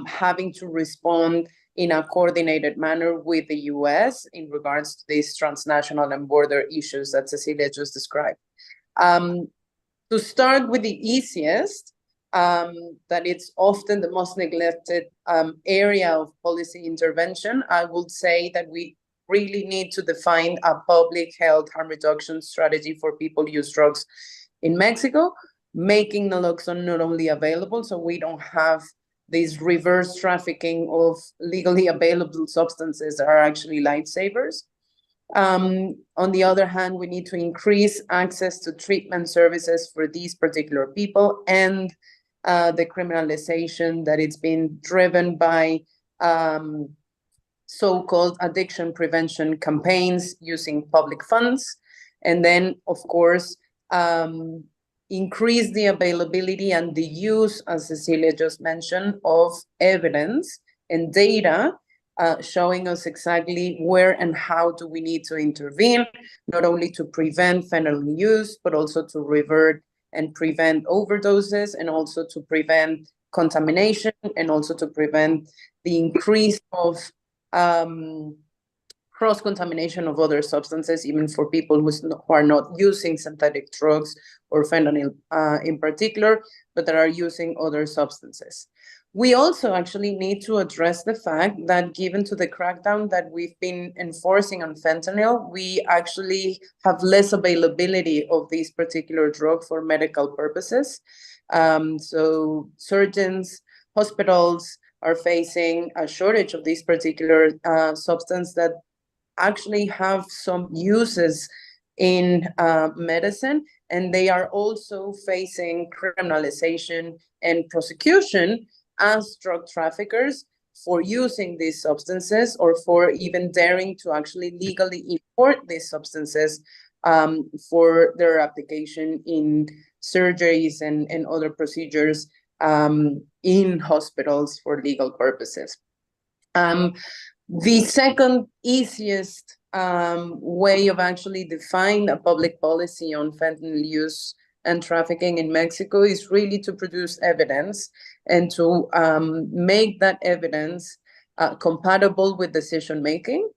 having to respond in a coordinated manner with the US in regards to these transnational and border issues that Cecilia just described. To start with the easiest, that it's often the most neglected area of policy intervention, I would say that we really need to define a public health harm reduction strategy for people who use drugs in Mexico, making naloxone not only available, so we don't have this reverse trafficking of legally available substances that are actually lifesavers. On the other hand, we need to increase access to treatment services for these particular people, and the criminalization that it's been driven by so-called addiction prevention campaigns using public funds. And then, of course, increase the availability and the use, as Cecilia just mentioned, of evidence and data showing us exactly where and how do we need to intervene, not only to prevent fentanyl use, but also to revert and prevent overdoses, and also to prevent contamination, and also to prevent the increase of cross-contamination of other substances, even for people who are not using synthetic drugs or fentanyl in particular, but that are using other substances. We also actually need to address the fact that given to the crackdown that we've been enforcing on fentanyl, we actually have less availability of this particular drug for medical purposes. So surgeons, hospitals are facing a shortage of this particular substance that actually have some uses in medicine, and they are also facing criminalization and prosecution as drug traffickers for using these substances, or for even daring to actually legally import these substances for their application in surgeries and other procedures in hospitals for legal purposes. The second easiest way of actually defining a public policy on fentanyl use and trafficking in Mexico is really to produce evidence and to make that evidence compatible with decision making,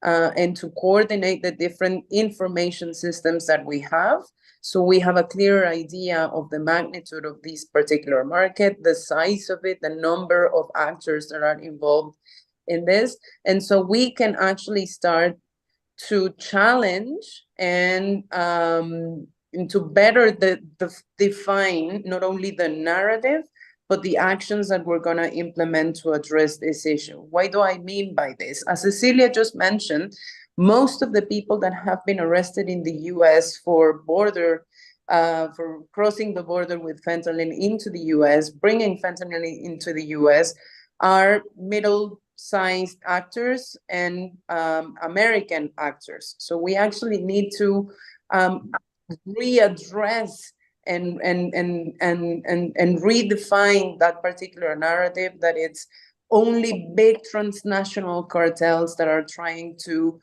and to coordinate the different information systems that we have. So we have a clear idea of the magnitude of this particular market, the size of it, the number of actors that are involved in this. And so we can actually start to challenge and to better define not only the narrative, but the actions that we're going to implement to address this issue. Why do I mean by this? As Cecilia just mentioned, most of the people that have been arrested in the US for crossing the border with fentanyl into the US, bringing fentanyl into the US, are middle-sized actors and American actors. So we actually need to readdress and redefine that particular narrative, that it's only big transnational cartels that are trying to,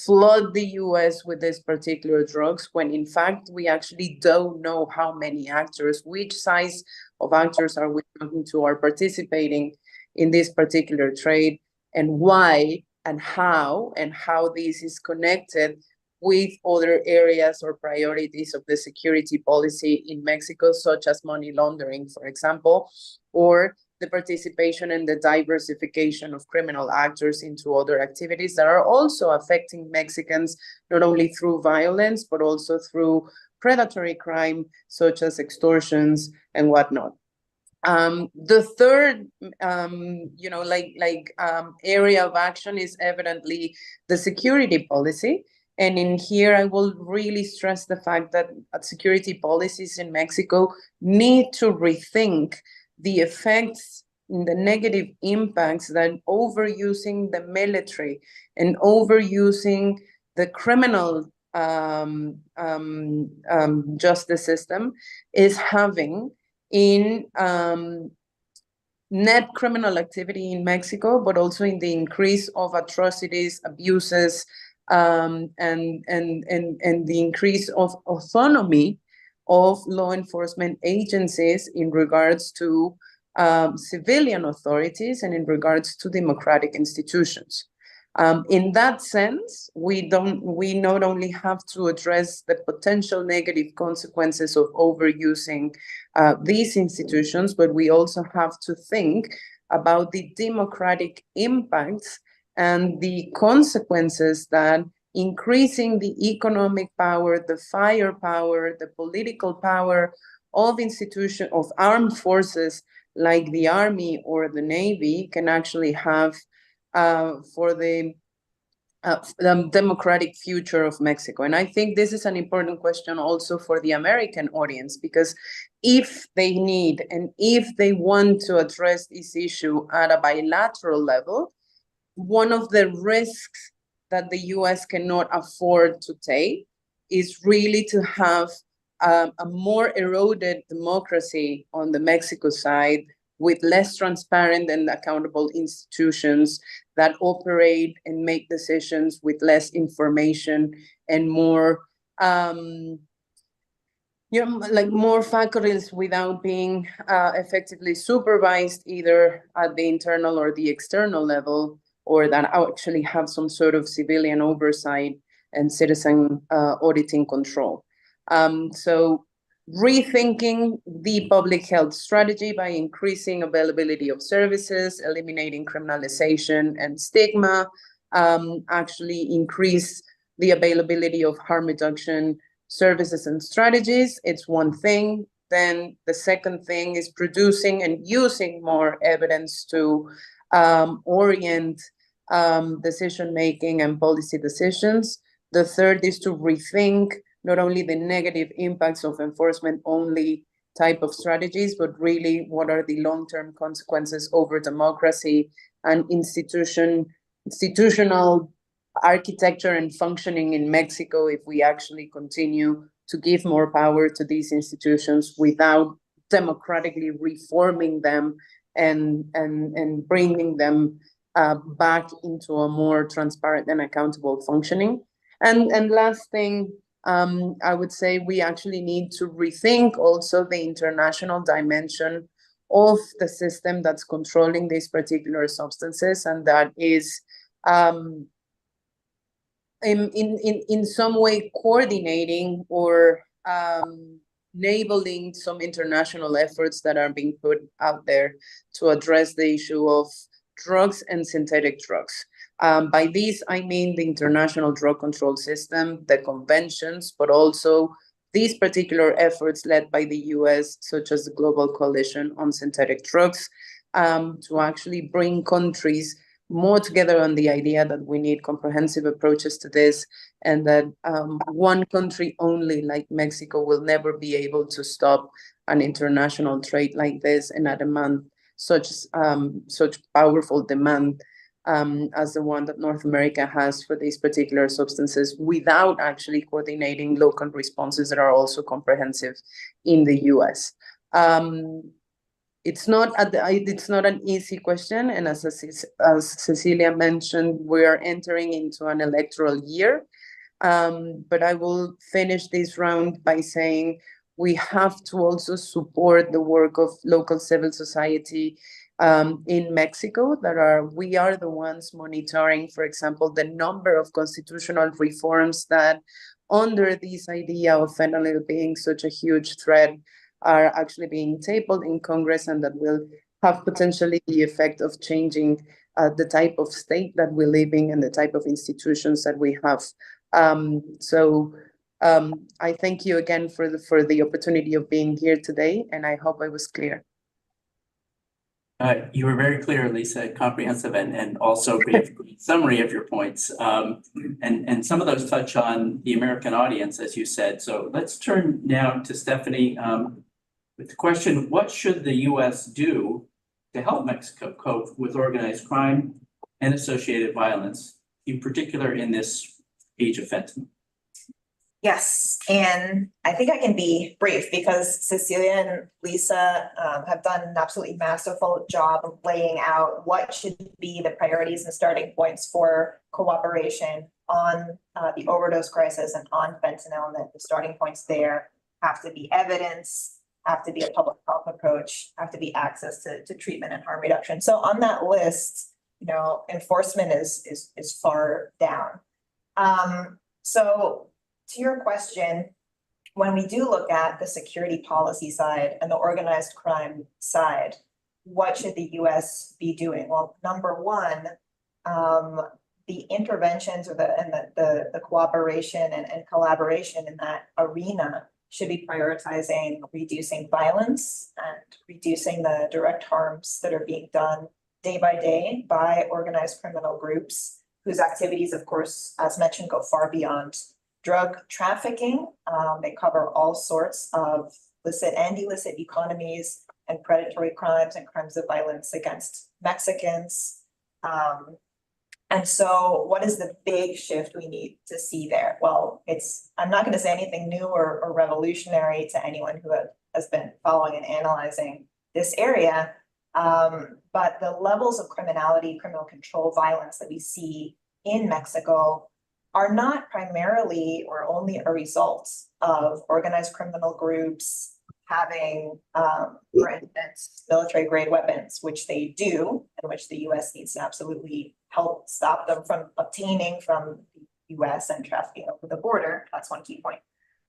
flood the US with this particular drugs, when in fact we actually don't know how many actors, which size of actors are we talking to, are participating in this particular trade, and why and how this is connected with other areas or priorities of the security policy in Mexico, such as money laundering, for example, or the participation and the diversification of criminal actors into other activities that are also affecting Mexicans, not only through violence, but also through predatory crime, such as extortions and whatnot. The third, area of action is evidently the security policy. And in here, I will really stress the fact that security policies in Mexico need to rethink the effects, the negative impacts that overusing the military and overusing the criminal justice system is having in net criminal activity in Mexico, but also in the increase of atrocities, abuses, and the increase of autonomy of law enforcement agencies in regards to civilian authorities and in regards to democratic institutions. In that sense, we not only have to address the potential negative consequences of overusing these institutions, but we also have to think about the democratic impacts and the consequences that increasing the economic power, the firepower, the political power of armed forces like the Army or the Navy can actually have for the democratic future of Mexico. And I think this is an important question also for the American audience, because if they need and if they want to address this issue at a bilateral level, one of the risks that the US cannot afford to take is really to have a more eroded democracy on the Mexico side, with less transparent and accountable institutions that operate and make decisions with less information and more more faculties without being effectively supervised either at the internal or the external level, or that actually have some sort of civilian oversight and citizen auditing control. So rethinking the public health strategy by increasing availability of services, eliminating criminalization and stigma, actually increase the availability of harm reduction services and strategies. It's one thing. Then the second thing is producing and using more evidence to orient decision-making and policy decisions. The third is to rethink not only the negative impacts of enforcement-only type of strategies, but really what are the long-term consequences over democracy and institutional architecture and functioning in Mexico if we actually continue to give more power to these institutions without democratically reforming them and bringing them back into a more transparent and accountable functioning. And last thing, I would say we actually need to rethink also the international dimension of the system that's controlling these particular substances, and that is in some way coordinating or enabling some international efforts that are being put out there to address the issue of drugs and synthetic drugs. By this, I mean the international drug control system, the conventions, but also these particular efforts led by the US, such as the Global Coalition on Synthetic Drugs, to actually bring countries more together on the idea that we need comprehensive approaches to this, and that one country only like Mexico will never be able to stop an international trade like this and a demand such powerful demand as the one that North America has for these particular substances, without actually coordinating local responses that are also comprehensive in the US. It's not an easy question, and as Cecilia mentioned, we are entering into an electoral year. But I will finish this round by saying we have to also support the work of local civil society in Mexico. We are the ones monitoring, for example, the number of constitutional reforms that, under this idea of fentanyl being such a huge threat, are actually being tabled in Congress, and that will have potentially the effect of changing the type of state that we live in and the type of institutions that we have. I thank you again for the opportunity of being here today, and I hope I was clear. You were very clear, Lisa, comprehensive, and also great summary of your points. And some of those touch on the American audience, as you said. So let's turn now to Stephanie with the question: what should the U.S. do to help Mexico cope with organized crime and associated violence, in particular in this age of fentanyl? Yes, and I think I can be brief because Cecilia and Lisa have done an absolutely masterful job of laying out what should be the priorities and starting points for cooperation on the overdose crisis and on fentanyl, and that the starting points there have to be evidence, have to be a public health approach, have to be access to treatment and harm reduction. So on that list, enforcement is far down. So to your question, when we do look at the security policy side and the organized crime side, what should the US be doing? Well, number one, the interventions or the cooperation and collaboration in that arena should be prioritizing reducing violence and reducing the direct harms that are being done day by day by organized criminal groups whose activities, of course, as mentioned, go far beyond drug trafficking. They cover all sorts of illicit and illicit economies and predatory crimes and crimes of violence against Mexicans. And so what is the big shift we need to see there? Well, I'm not going to say anything new or revolutionary to anyone who has been following and analyzing this area. But the levels of criminality, criminal control violence that we see in Mexico are not primarily or only a result of organized criminal groups having, for instance, military-grade weapons, which they do, and which the US needs to absolutely help stop them from obtaining from the US and trafficking over the border. That's one key point.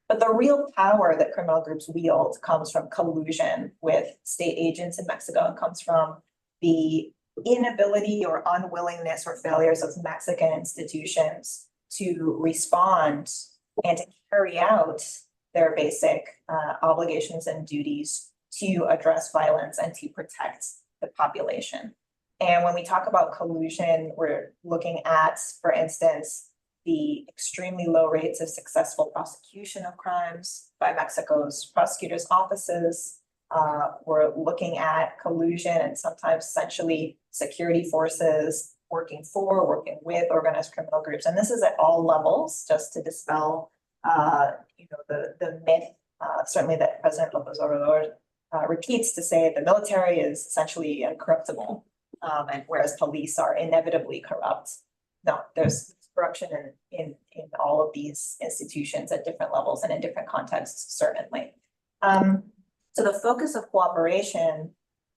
But the real power that criminal groups wield comes from collusion with state agents in Mexico. It comes from the inability or unwillingness or failures of Mexican institutions to respond and to carry out their basic obligations and duties to address violence and to protect the population. And when we talk about collusion, we're looking at, for instance, the extremely low rates of successful prosecution of crimes by Mexico's prosecutors' offices. We're looking at collusion and sometimes essentially security forces working with organized criminal groups. And this is at all levels, just to dispel the myth, certainly that President López Obrador repeats, to say the military is essentially incorruptible, and whereas police are inevitably corrupt. No, there's corruption in all of these institutions at different levels and in different contexts, certainly. So the focus of cooperation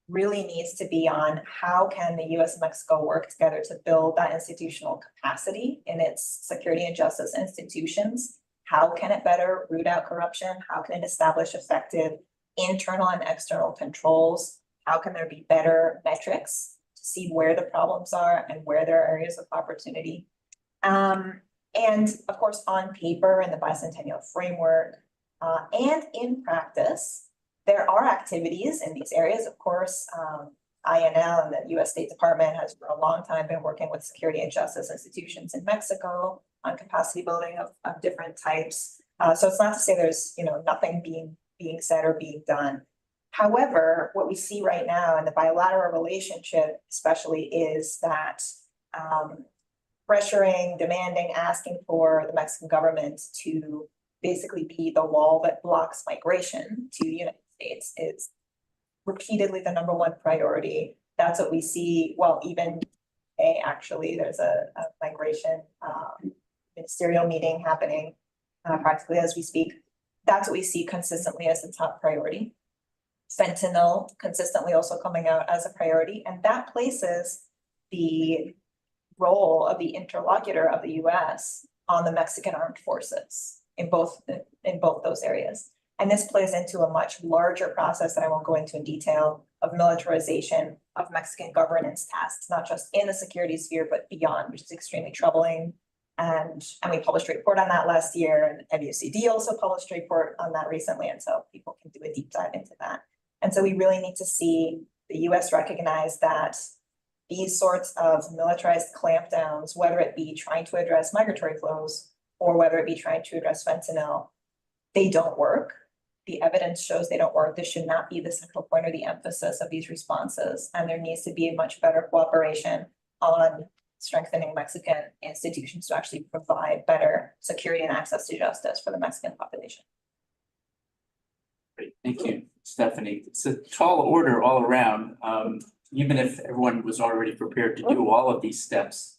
really needs to be on how can the US and Mexico work together to build that institutional capacity in its security and justice institutions. How can it better root out corruption? How can it establish effective internal and external controls? How can there be better metrics to see where the problems are and where there are areas of opportunity? And of course, on paper in the bicentennial framework and in practice, there are activities in these areas. Of course, INL and the US State Department has for a long time been working with security and justice institutions in Mexico on capacity building of different types. So it's not to say there's nothing being said or being done. However, what we see right now in the bilateral relationship especially is that pressuring, demanding, asking for the Mexican government to basically be the wall that blocks migration to the United States is repeatedly the #1 priority. That's what we see. Well, even today, actually, there's a migration ministerial meeting happening practically as we speak. That's what we see consistently as the top priority. Fentanyl consistently also coming out as a priority, and that places the role of the interlocutor of the US on the Mexican armed forces in both those areas. And this plays into a much larger process that I won't go into in detail of militarization of Mexican governance tasks, not just in the security sphere, but beyond, which is extremely troubling. And we published a report on that last year, and MUCD also published a report on that recently, and so people can do a deep dive into that. And so we really need to see the US recognize that these sorts of militarized clampdowns, whether it be trying to address migratory flows or whether it be trying to address fentanyl, they don't work. The evidence shows they don't work. This should not be the central point or the emphasis of these responses. And there needs to be a much better cooperation on strengthening Mexican institutions to actually provide better security and access to justice for the Mexican population. Great, thank you, Stephanie. It's a tall order all around, even if everyone was already prepared to do all of these steps.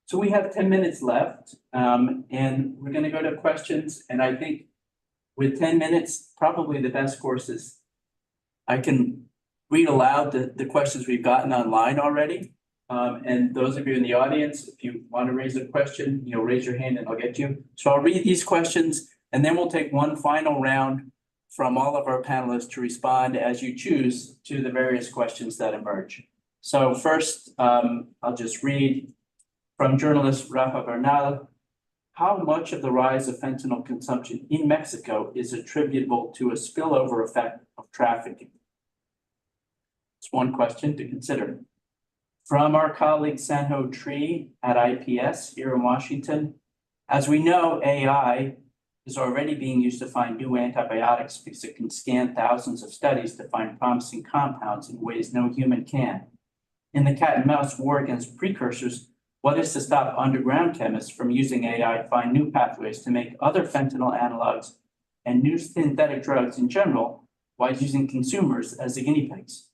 So we have 10 minutes left, and we're going to go to questions. And I think with 10 minutes, probably the best course is I can read aloud the questions we've gotten online already. And those of you in the audience, if you want to raise a question, raise your hand and I'll get you. So I'll read these questions and then we'll take one final round from all of our panelists to respond as you choose to the various questions that emerge. So first, I'll just read from journalist Rafa Bernal. How much of the rise of fentanyl consumption in Mexico is attributable to a spillover effect of trafficking? It's one question to consider. From our colleague Sanho Tree at IPS here in Washington, as we know, AI is already being used to find new antibiotics because it can scan thousands of studies to find promising compounds in ways no human can. In the cat and mouse war against precursors, what is to stop underground chemists from using AI to find new pathways to make other fentanyl analogs and new synthetic drugs in general, while using consumers as the guinea pigs?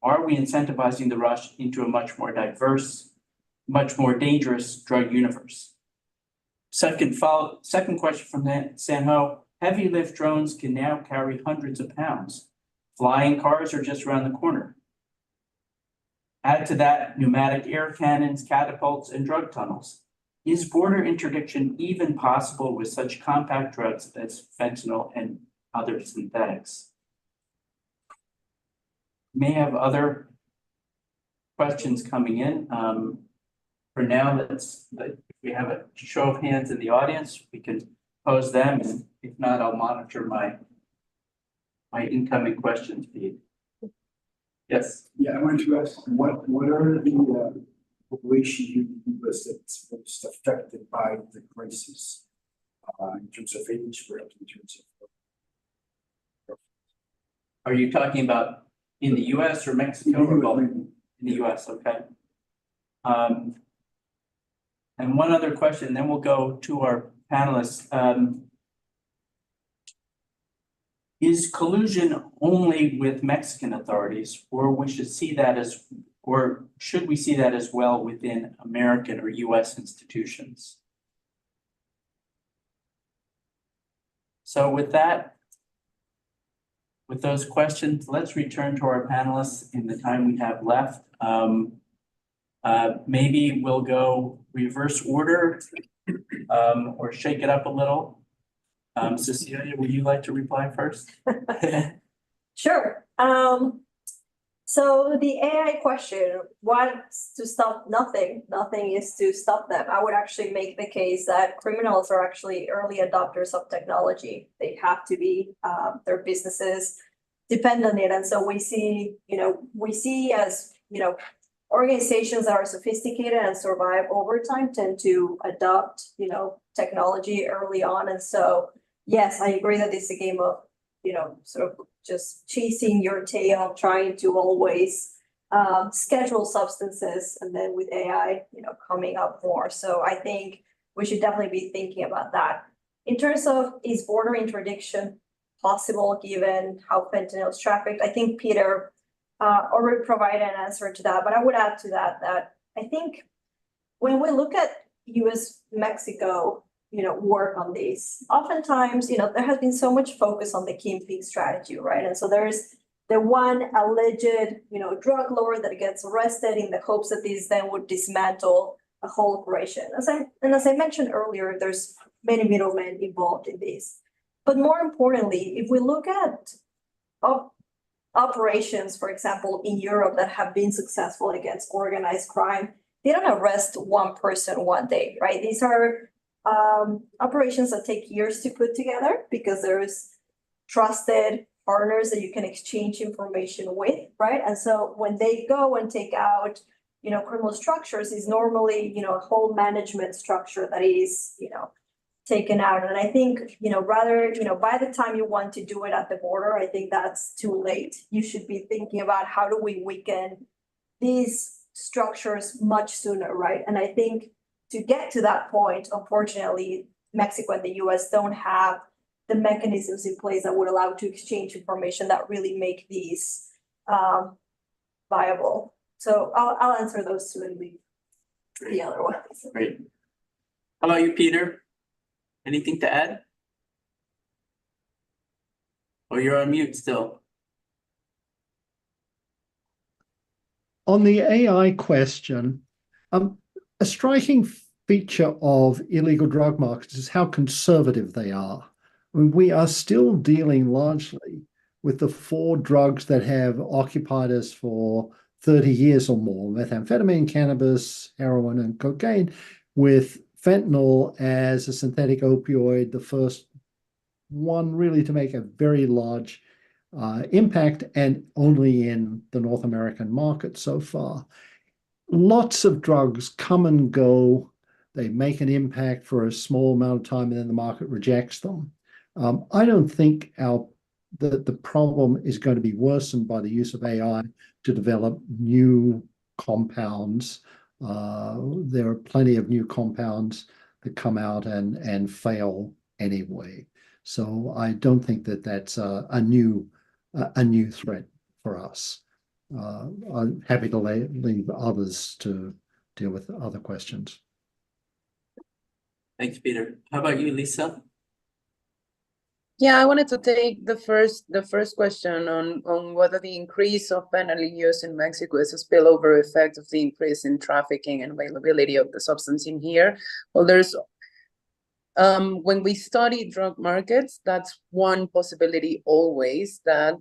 Are we incentivizing the rush into a much more diverse, much more dangerous drug universe? Second question from Sanho, heavy lift drones can now carry hundreds of pounds. Flying cars are just around the corner. Add to that pneumatic air cannons, catapults, and drug tunnels. Is border interdiction even possible with such compact drugs as fentanyl and other synthetics? May have other questions coming in. For now, if we have a show of hands in the audience, we can pose them, and if not, I'll monitor my incoming questions feed. Yes. Yeah, I wanted to ask, what are the population in the US that's most affected by the crisis in terms of age, perhaps in terms of? Are you talking about in the US or Mexico or both? In the US, okay. And one other question, then we'll go to our panelists. Is collusion only with Mexican authorities, or we should see that as Or should we see that as well within American or US institutions? So with that, with those questions, let's return to our panelists in the time we have left. Maybe we'll go reverse order or shake it up a little. Cecilia, would you like to reply first? Sure. So the AI question, what's to stop nothing? Nothing is to stop them. I would actually make the case that criminals are actually early adopters of technology. They have to be, their businesses depend on it. And so we see as, organizations that are sophisticated and survive over time tend to adopt, technology early on. And so, yes, I agree that it's a game of, sort of just chasing your tail, trying to always schedule substances, and then with AI, coming up more. So I think we should definitely be thinking about that. In terms of, is border interdiction possible given how fentanyl is trafficked? I think Peter already provided an answer to that, but I would add to that I think when we look at US-Mexico work on these. Oftentimes, there has been so much focus on the kingpin strategy, right? And so there's the one alleged, drug lord that gets arrested in the hopes that these then would dismantle a whole operation. As I mentioned earlier, there's many middlemen involved in this. But more importantly, if we look at operations, for example, in Europe that have been successful against organized crime, they don't arrest one person one day, right? These are operations that take years to put together because there's trusted partners that you can exchange information with, right? And so when they go and take out, criminal structures, is normally, a whole management structure that is, taken out. And I think, rather, by the time you want to do it at the border, I think that's too late. You should be thinking about how do we weaken these structures much sooner, right? And I think to get to that point, unfortunately, Mexico and the US don't have the mechanisms in place that would allow to exchange information that really make these viable. So I'll answer those two and leave the other ones. Great. How about you, Peter? Anything to add? Oh, you're on mute still. On the AI question, a striking feature of illegal drug markets is how conservative they are. I mean, we are still dealing largely with the 4 drugs that have occupied us for 30 years or more: methamphetamine, cannabis, heroin, and cocaine, with fentanyl as a synthetic opioid, the first one really to make a very large impact, and only in the North American market so far. Lots of drugs come and go. They make an impact for a small amount of time, and then the market rejects them. I don't think the problem is going to be worsened by the use of AI to develop new compounds. There are plenty of new compounds that come out and fail anyway. So I don't think that that's a new threat for us. I'm happy to leave others to deal with other questions. Thanks, Peter. How about you, Lisa? Yeah, I wanted to take the first question on whether the increase of fentanyl use in Mexico is a spillover effect of the increase in trafficking and availability of the substance in here. Well, there's when we study drug markets, that's one possibility always, that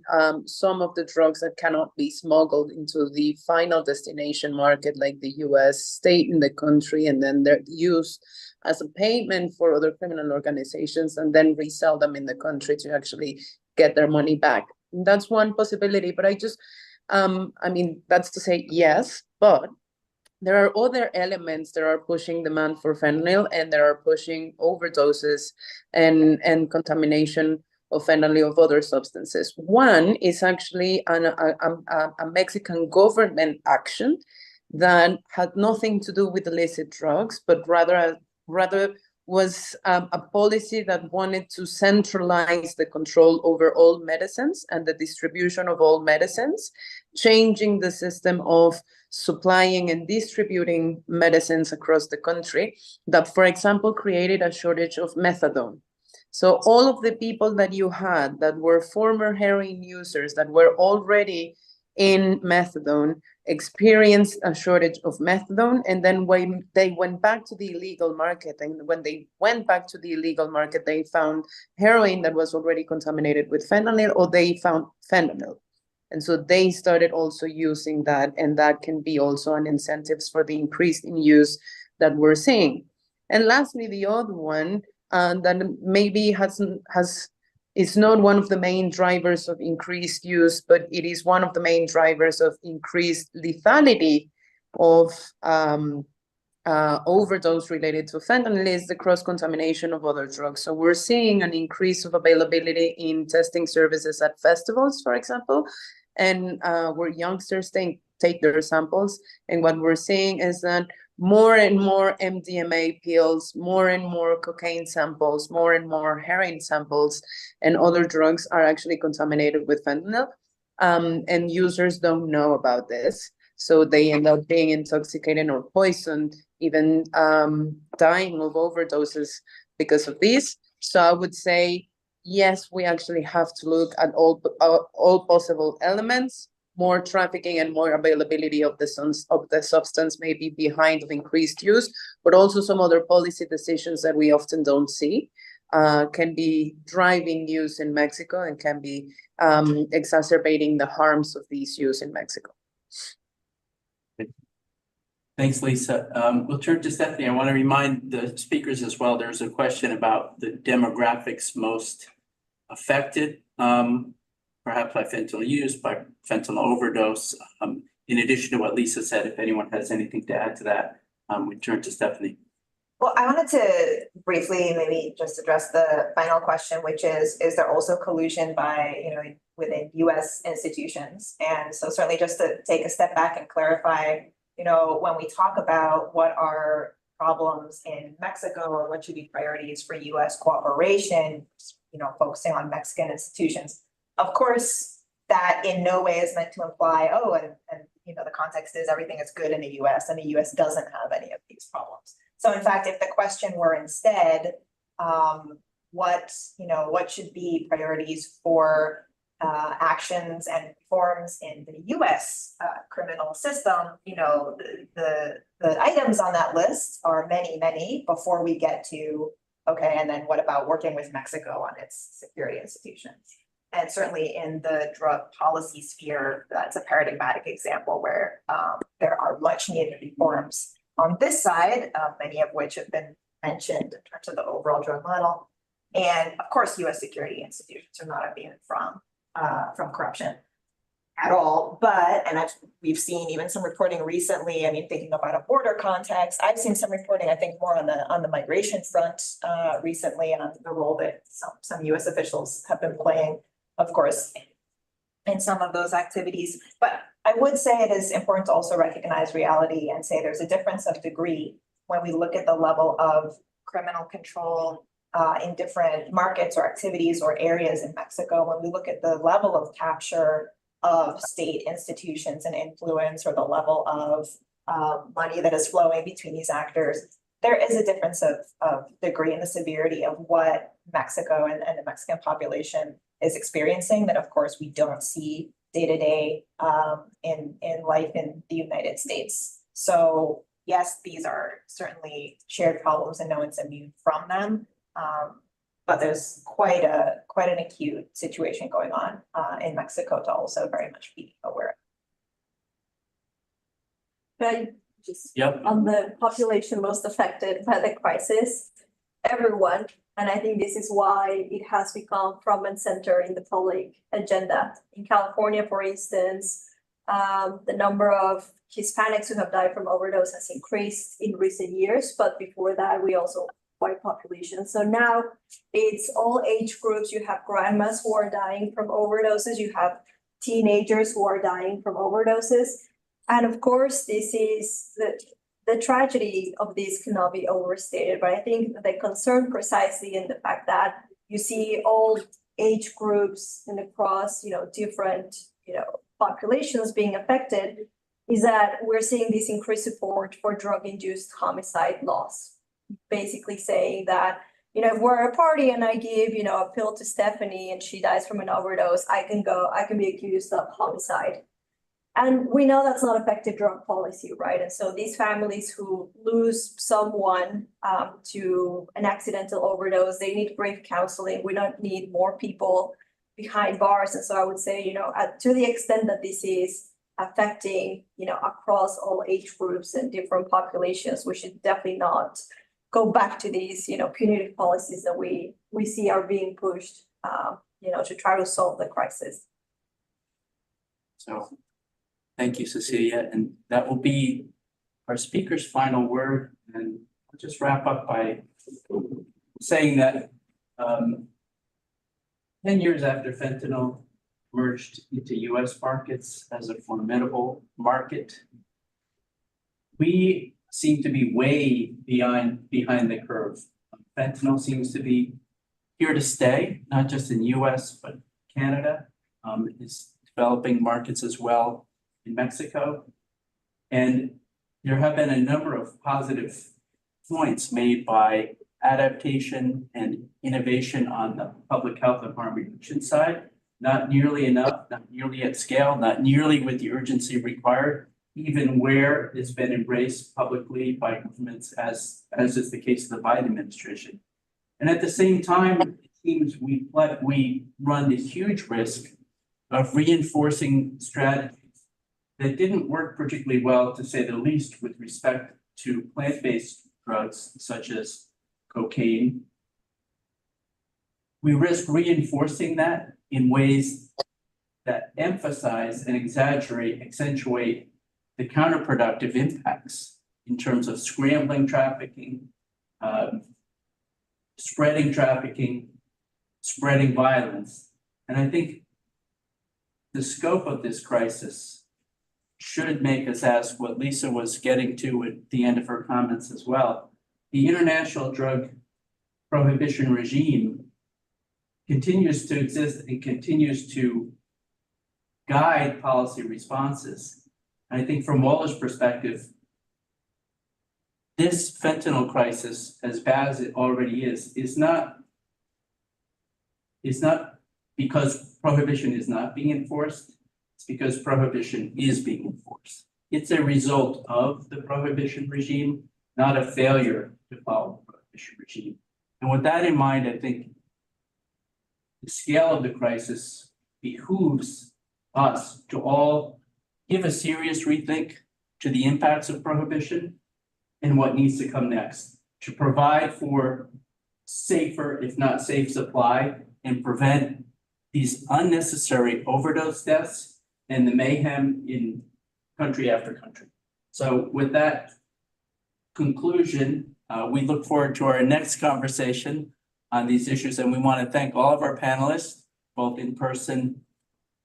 some of the drugs that cannot be smuggled into the final destination market, like the US, stay in the country, and then they're used as a payment for other criminal organizations and then resell them in the country to actually get their money back. And that's one possibility, but that's to say yes, but there are other elements that are pushing demand for fentanyl, and there are pushing overdoses and contamination of fentanyl of other substances. One is actually a Mexican government action that had nothing to do with illicit drugs, but rather was a policy that wanted to centralize the control over all medicines and the distribution of all medicines. changing the system of supplying and distributing medicines across the country that, for example, created a shortage of methadone. So all of the people that you had that were former heroin users that were already in methadone experienced a shortage of methadone, and then when they went back to the illegal market, and when they went back to the illegal market, they found heroin that was already contaminated with fentanyl, or they found fentanyl. And so they started also using that, and that can be also an incentives for the increase in use that we're seeing. And lastly, the other one that maybe is not one of the main drivers of increased use, but it is one of the main drivers of increased lethality of overdose related to fentanyl is the cross-contamination of other drugs. So we're seeing an increase of availability in testing services at festivals, for example, and where youngsters take their samples. And what we're seeing is that more and more MDMA pills, more and more cocaine samples, more and more heroin samples, and other drugs are actually contaminated with fentanyl. And users don't know about this. So they end up being intoxicated or poisoned, even dying of overdoses because of this. So I would say, yes, we actually have to look at all possible elements. More trafficking and more availability of the substance may be behind of increased use, but also some other policy decisions that we often don't see can be driving use in Mexico and can be exacerbating the harms of these use in Mexico. Thanks, Lisa. We'll turn to Stephanie. I want to remind the speakers as well, there's a question about the demographics most affected, perhaps by fentanyl use, by fentanyl overdose. In addition to what Lisa said, if anyone has anything to add to that, we turn to Stephanie. Well, I wanted to briefly maybe just address the final question, which is there also collusion by, within US institutions? And so certainly just to take a step back and clarify, when we talk about what are problems in Mexico or what should be priorities for US cooperation, focusing on Mexican institutions, of course, that in no way is meant to imply, and the context is everything is good in the US and the US doesn't have any of these problems. So in fact, if the question were instead, what should be priorities for actions and reforms in the US criminal system, the items on that list are many, many before we get to, okay, and then what about working with Mexico on its security institutions? And certainly in the drug policy sphere, that's a paradigmatic example where there are much needed reforms on this side, many of which have been mentioned in terms of the overall drug model. And of course, US security institutions are not immune from corruption at all. But, we've seen even some reporting recently, thinking about a border context, I've seen some reporting, I think more on the migration front recently, and on the role that some US officials have been playing, of course, in some of those activities. But I would say it is important to also recognize reality and say there's a difference of degree when we look at the level of criminal control in different markets or activities or areas in Mexico. When we look at the level of capture of state institutions and influence, or the level of money that is flowing between these actors, there is a difference of degree and the severity of what Mexico and the Mexican population is experiencing that, of course, we don't see day to day in life in the United States. So yes, these are certainly shared problems and no one's immune from them. But there's quite an acute situation going on in Mexico to also very much be aware of. But just on the population most affected by the crisis, everyone, and I think this is why it has become front and center in the public agenda. In California, for instance, the number of Hispanics who have died from overdose has increased in recent years, but before that, we also white population. So now it's all age groups. You have grandmas who are dying from overdoses. You have teenagers who are dying from overdoses. And of course, this is the tragedy of this cannot be overstated. But I think the concern precisely in the fact that you see all age groups and across, different, populations being affected is that we're seeing this increased support for drug-induced homicide laws. Basically saying that, if we're at a party and I give, a pill to Stephanie and she dies from an overdose, I can be accused of homicide. And we know that's not effective drug policy, right? And so these families who lose someone to an accidental overdose, they need brief counseling. We don't need more people behind bars. And so I would say, to the extent that this is affecting, across all age groups and different populations, we should definitely not go back to these, punitive policies that we see are being pushed, to try to solve the crisis. So, thank you, Cecilia, and that will be our speaker's final word. And I'll just wrap up by saying that 10 years after fentanyl merged into US markets as a formidable market, we seem to be way behind the curve. Fentanyl seems to be here to stay, not just in US, but Canada is developing markets as well in Mexico. And there have been a number of positive points made by adaptation and innovation on the public health and harm reduction side. Not nearly enough, not nearly at scale, not nearly with the urgency required, even where it's been embraced publicly by governments, as is the case of the Biden administration. And at the same time, it seems we run the huge risk of reinforcing strategies that didn't work particularly well, to say the least, with respect to plant-based drugs such as cocaine. We risk reinforcing that in ways that emphasize and accentuate the counterproductive impacts in terms of scrambling trafficking, spreading violence. And I think the scope of this crisis should make us ask what Lisa was getting to at the end of her comments as well. The international drug prohibition regime continues to exist and continues to guide policy responses. I think from Walla's perspective, this fentanyl crisis, as bad as it already is not because prohibition is not being enforced. It's because prohibition is being enforced. It's a result of the prohibition regime, not a failure to follow the prohibition regime. And with that in mind, I think the scale of the crisis behooves us to all give a serious rethink to the impacts of prohibition and what needs to come next to provide for safer, if not safe, supply and prevent these unnecessary overdose deaths and the mayhem in country after country. So with that conclusion, we look forward to our next conversation on these issues, and we want to thank all of our panelists, both in person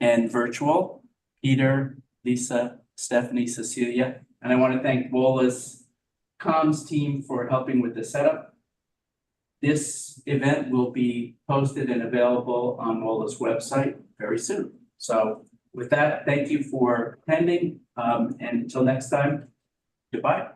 and virtual, Peter, Lisa, Stephanie, Cecilia, and I want to thank WOLA's comms team for helping with the setup. This event will be posted and available on WOLA's website very soon. So with that, thank you for attending, and until next time, goodbye.